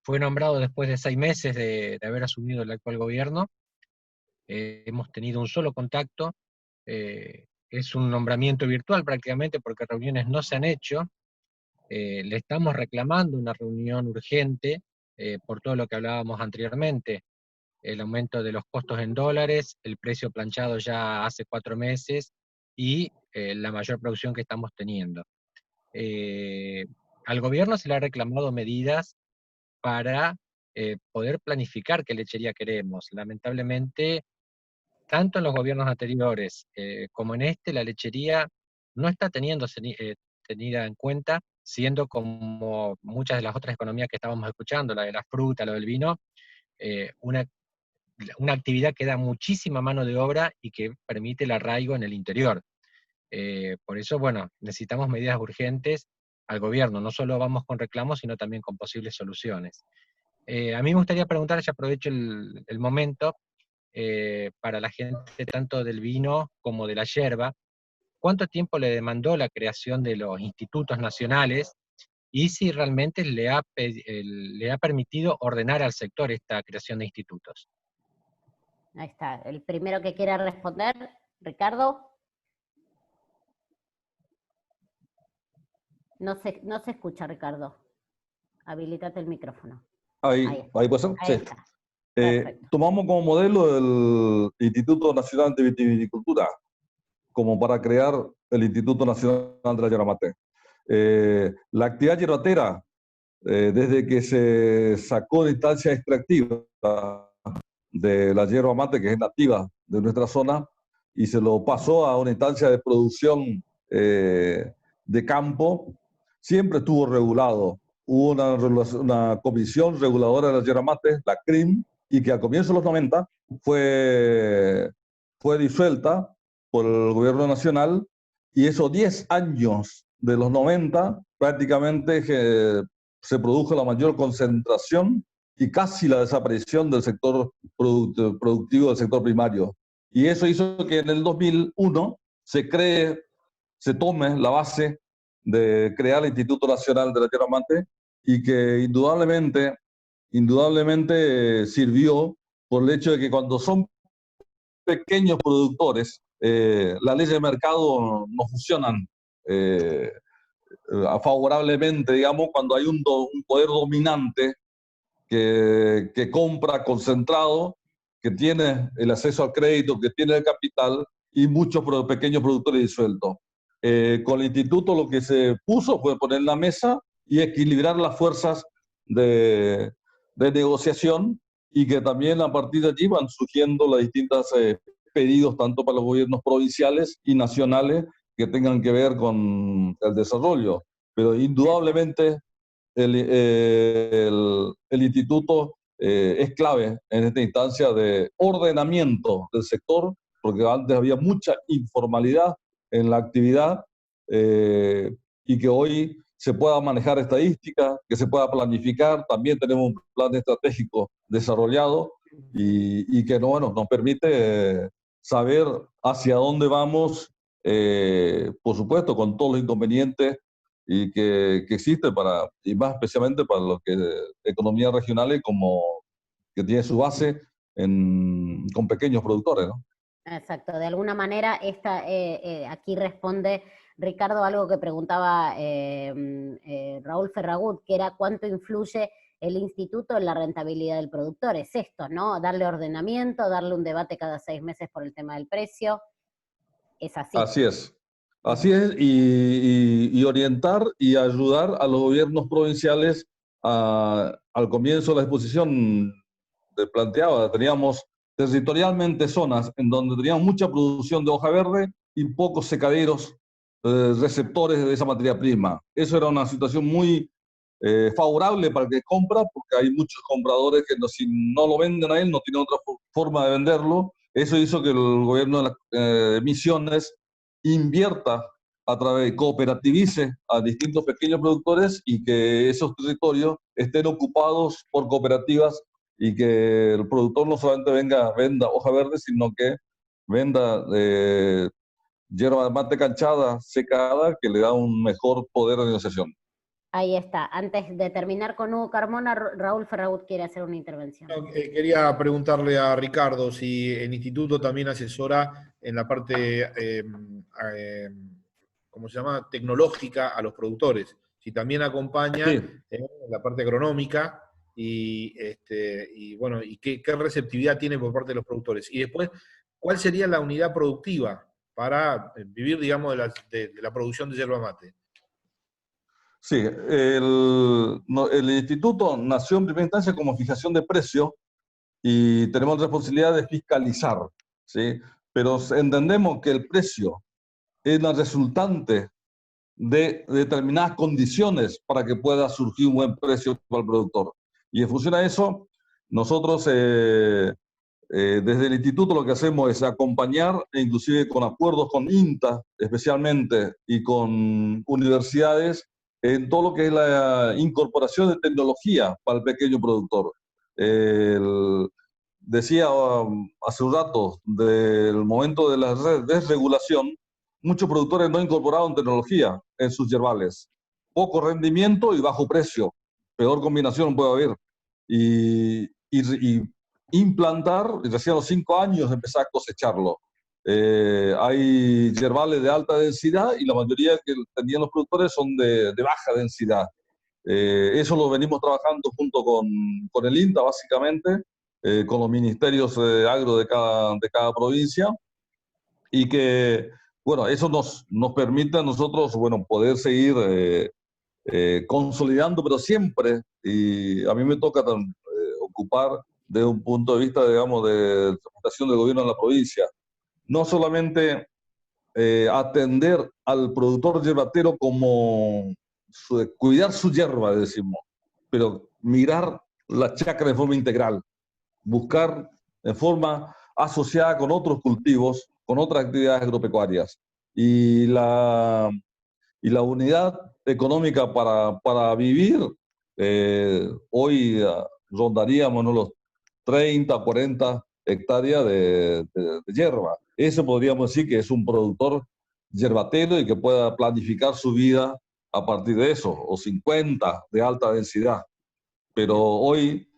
fue nombrado después de 6 meses de haber asumido el actual gobierno. Hemos tenido un solo contacto. Es un nombramiento virtual prácticamente, porque reuniones no se han hecho. Le estamos reclamando una reunión urgente por todo lo que hablábamos anteriormente: el aumento de los costos en dólares, el precio planchado ya hace 4 meses, y la mayor producción que estamos teniendo. Al gobierno se le ha reclamado medidas para poder planificar qué lechería queremos. Lamentablemente, tanto en los gobiernos anteriores como en este, la lechería no está tenida en cuenta siendo como muchas de las otras economías que estábamos escuchando, la de la fruta, lo del vino, una actividad que da muchísima mano de obra y que permite el arraigo en el interior. Por eso, bueno, necesitamos medidas urgentes al gobierno, no solo vamos con reclamos, sino también con posibles soluciones. A mí me gustaría preguntar, ya aprovecho el momento, para la gente tanto del vino como de la yerba, ¿cuánto tiempo le demandó la creación de los institutos nacionales y si realmente le ha permitido ordenar al sector esta creación de institutos? Ahí está. El primero que quiera responder, Ricardo. No se escucha, Ricardo. Habilitate el micrófono. Ahí puede ser. Ahí Sí. está. Perfecto. Tomamos como modelo el Instituto Nacional de Vitivinicultura, como para crear el Instituto Nacional de la Yerba Mate. La actividad yerbatera, desde que se sacó de instancia extractiva de la yerba mate, que es nativa de nuestra zona, y se lo pasó a una instancia de producción de campo, siempre estuvo regulado. Hubo una comisión reguladora de la yerba mate, la CRIM, y que a comienzos de los 90 fue disuelta por el gobierno nacional, y esos 10 años de los 90 prácticamente se produjo la mayor concentración y casi la desaparición del sector productivo, del sector primario. Y eso hizo que en el 2001 se tome la base de crear el Instituto Nacional de la Yerba Mate, y que indudablemente sirvió por el hecho de que cuando son pequeños productores, las leyes de mercado no funcionan favorablemente, digamos, cuando hay un poder dominante que compra concentrado, que tiene el acceso al crédito, que tiene el capital, y muchos pequeños productores disueltos. Con el instituto lo que se puso fue poner en la mesa y equilibrar las fuerzas de negociación, y que también a partir de allí van surgiendo las distintas pedidos, tanto para los gobiernos provinciales y nacionales, que tengan que ver con el desarrollo. Pero indudablemente el instituto es clave en esta instancia de ordenamiento del sector, porque antes había mucha informalidad en la actividad, y que hoy se pueda manejar estadística, que se pueda planificar. También tenemos un plan estratégico desarrollado y que bueno, nos permite saber hacia dónde vamos, por supuesto, con todos los inconvenientes y que existe y más especialmente para los que economías regionales, como que tiene su base con pequeños productores, ¿no? Exacto, de alguna manera aquí responde Ricardo algo que preguntaba Raúl Ferragut, que era cuánto influye el instituto en la rentabilidad del productor. Es esto, ¿no? Darle ordenamiento, darle un debate cada 6 meses por el tema del precio. Es así. Así es. Así es, y orientar y ayudar a los gobiernos provinciales. Al comienzo de la exposición planteaba, teníamos territorialmente zonas en donde teníamos mucha producción de hoja verde y pocos secaderos receptores de esa materia prima. Eso era una situación muy favorable para el que compra, porque hay muchos compradores que si no lo venden a él, no tienen otra forma de venderlo. Eso hizo que el gobierno de Misiones invierta cooperativice a distintos pequeños productores, y que esos territorios estén ocupados por cooperativas, y que el productor no solamente venda hoja verde, sino que venda yerba mate canchada, secada, que le da un mejor poder de negociación. Ahí está. Antes de terminar con Hugo Carmona, Raúl Ferragut quiere hacer una intervención. Quería preguntarle a Ricardo si el instituto también asesora en la parte, ¿cómo se llama?, tecnológica a los productores. Si también acompaña la parte agronómica y bueno, y qué receptividad tiene por parte de los productores. Y después, ¿cuál sería la unidad productiva para vivir, digamos, de la producción de yerba mate? Sí, el instituto nació en primera instancia como fijación de precio, y tenemos la responsabilidad de fiscalizar, ¿sí? Pero entendemos que el precio es la resultante de determinadas condiciones para que pueda surgir un buen precio para el productor. Y en función a eso, nosotros desde el instituto lo que hacemos es acompañar, e inclusive con acuerdos con INTA especialmente y con universidades, en todo lo que es la incorporación de tecnología para el pequeño productor. Decía hace un rato, del momento de la desregulación, muchos productores no incorporaron tecnología en sus yerbales. Poco rendimiento y bajo precio. Peor combinación puede haber. Y implantar, y recién a los 5 años empezar a cosecharlo. Hay yerbales de alta densidad y la mayoría que tenían los productores son de baja densidad. Eso lo venimos trabajando junto con el INTA, básicamente, con los ministerios agro de cada provincia, y que, bueno, eso nos permite a nosotros, bueno, poder seguir consolidando, pero siempre, y a mí me toca ocupar de un punto de vista, digamos, de representación del gobierno en la provincia, no solamente atender al productor yerbatero como cuidar su yerba, decimos, pero mirar la chacra de forma integral, buscar de forma asociada con otros cultivos, con otras actividades agropecuarias. Y la unidad económica para vivir, hoy rondaríamos, ¿no?, los 30, 40 hectáreas de hierba. Eso podríamos decir que es un productor yerbatero y que pueda planificar su vida a partir de eso, o 50 de alta densidad. Pero hoy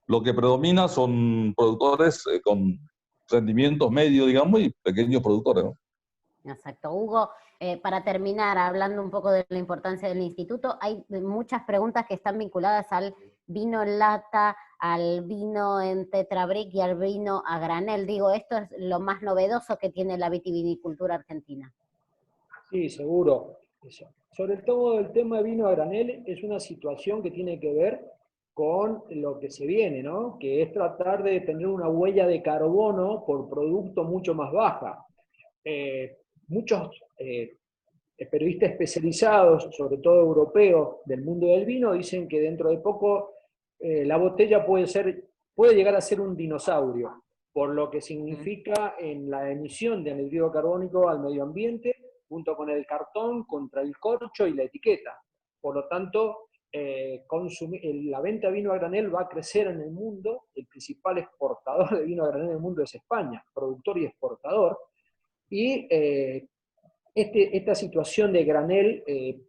lo que predomina son productores con rendimientos medios, digamos, y pequeños productores, ¿no? Exacto. Hugo, para terminar, hablando un poco de la importancia del instituto, hay muchas preguntas que están vinculadas al vino en lata, al vino en tetrabric y al vino a granel. Digo, esto es lo más novedoso que tiene la vitivinicultura argentina. Sí, seguro. Sobre todo el tema de vino a granel es una situación que tiene que ver con lo que se viene, ¿no? Que es tratar de tener una huella de carbono por producto mucho más baja. Muchos periodistas especializados, sobre todo europeos, del mundo del vino, dicen que dentro de poco la botella puede llegar a ser un dinosaurio, por lo que significa en la emisión de anhídrido carbónico al medio ambiente, junto con el cartón, contra el corcho y la etiqueta. Por lo tanto, la venta de vino a granel va a crecer en el mundo. El principal exportador de vino a granel en el mundo es España, productor y exportador. Y esta situación de granel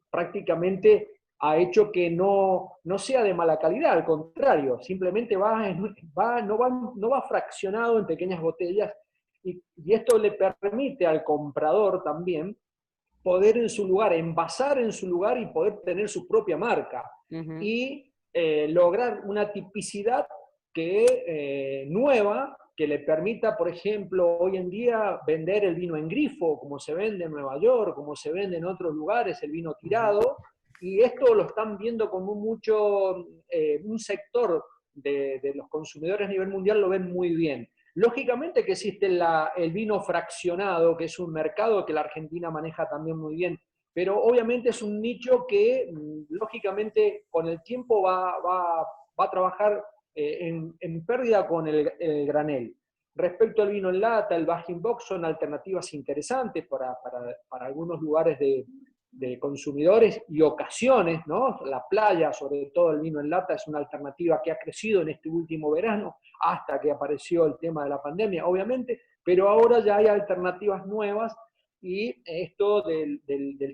prácticamente ha hecho que no sea de mala calidad, al contrario, simplemente no va fraccionado en pequeñas botellas, y esto le permite al comprador también poder en su lugar, envasar en su lugar y poder tener su propia marca. Uh-huh. Y lograr una tipicidad nueva, que le permita, por ejemplo, hoy en día vender el vino en grifo, como se vende en Nueva York, como se vende en otros lugares, el vino tirado, y esto lo están viendo como un sector de los consumidores a nivel mundial lo ven muy bien. Lógicamente que existe el vino fraccionado, que es un mercado que la Argentina maneja también muy bien, pero obviamente es un nicho que, lógicamente, con el tiempo va a trabajar en pérdida con el granel. Respecto al vino en lata, el bag-in-box son alternativas interesantes para algunos lugares de consumidores y ocasiones, ¿no? La playa, sobre todo el vino en lata, es una alternativa que ha crecido en este último verano, hasta que apareció el tema de la pandemia, obviamente, pero ahora ya hay alternativas nuevas, y esto del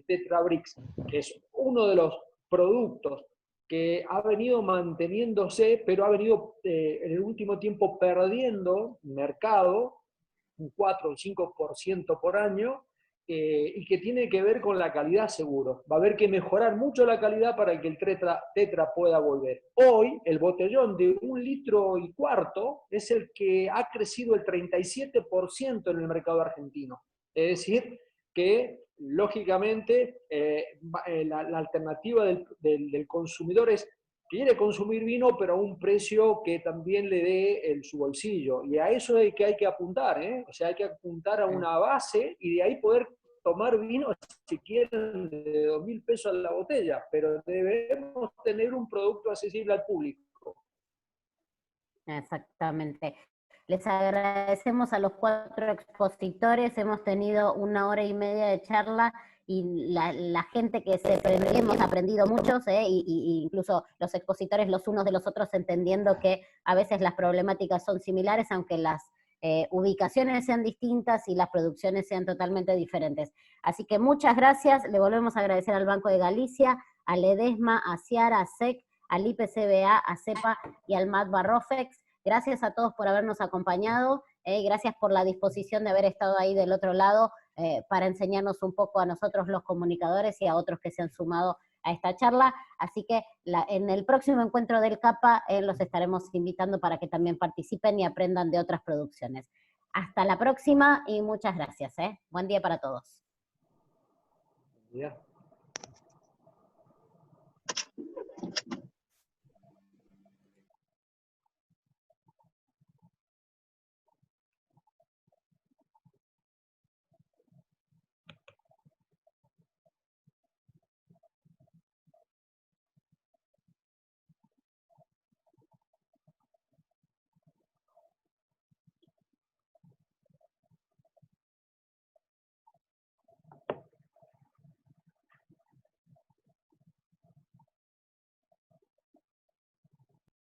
Tetra Brix, que es uno de los productos que ha venido manteniéndose, pero ha venido en el último tiempo perdiendo mercado, un 4 o 5% por año, y que tiene que ver con la calidad seguro. Va a haber que mejorar mucho la calidad para que el tetra pueda volver. Hoy, el botellón de 1,25 litros es el que ha crecido el 37% en el mercado argentino. Es decir, que lógicamente la alternativa del consumidor es que quiere consumir vino, pero a un precio que también le dé su bolsillo. Y a eso es que hay que apuntar, ¿eh? O sea, hay que apuntar a una base y de ahí poder tomar vino, si quieren, de 2.000 pesos a la botella, pero debemos tener un producto accesible al público. Exactamente. Les agradecemos a los 4 expositores, hemos tenido 1 hora y media de charla y la gente que se prendió, hemos aprendido muchos, y incluso los expositores los unos de los otros entendiendo que a veces las problemáticas son similares, aunque las ubicaciones sean distintas y las producciones sean totalmente diferentes. Así que muchas gracias, le volvemos a agradecer al Banco de Galicia, a Ledesma, a Ciara, a SEC, al IPCBA, a CEPA y al MAT Barrofex. Gracias a todos por habernos acompañado, gracias por la disposición de haber estado ahí del otro lado para enseñarnos un poco a nosotros los comunicadores y a otros que se han sumado a esta charla. Así que en el próximo encuentro del CAPA los estaremos invitando para que también participen y aprendan de otras producciones. Hasta la próxima y muchas gracias. Buen día para todos. Buen día.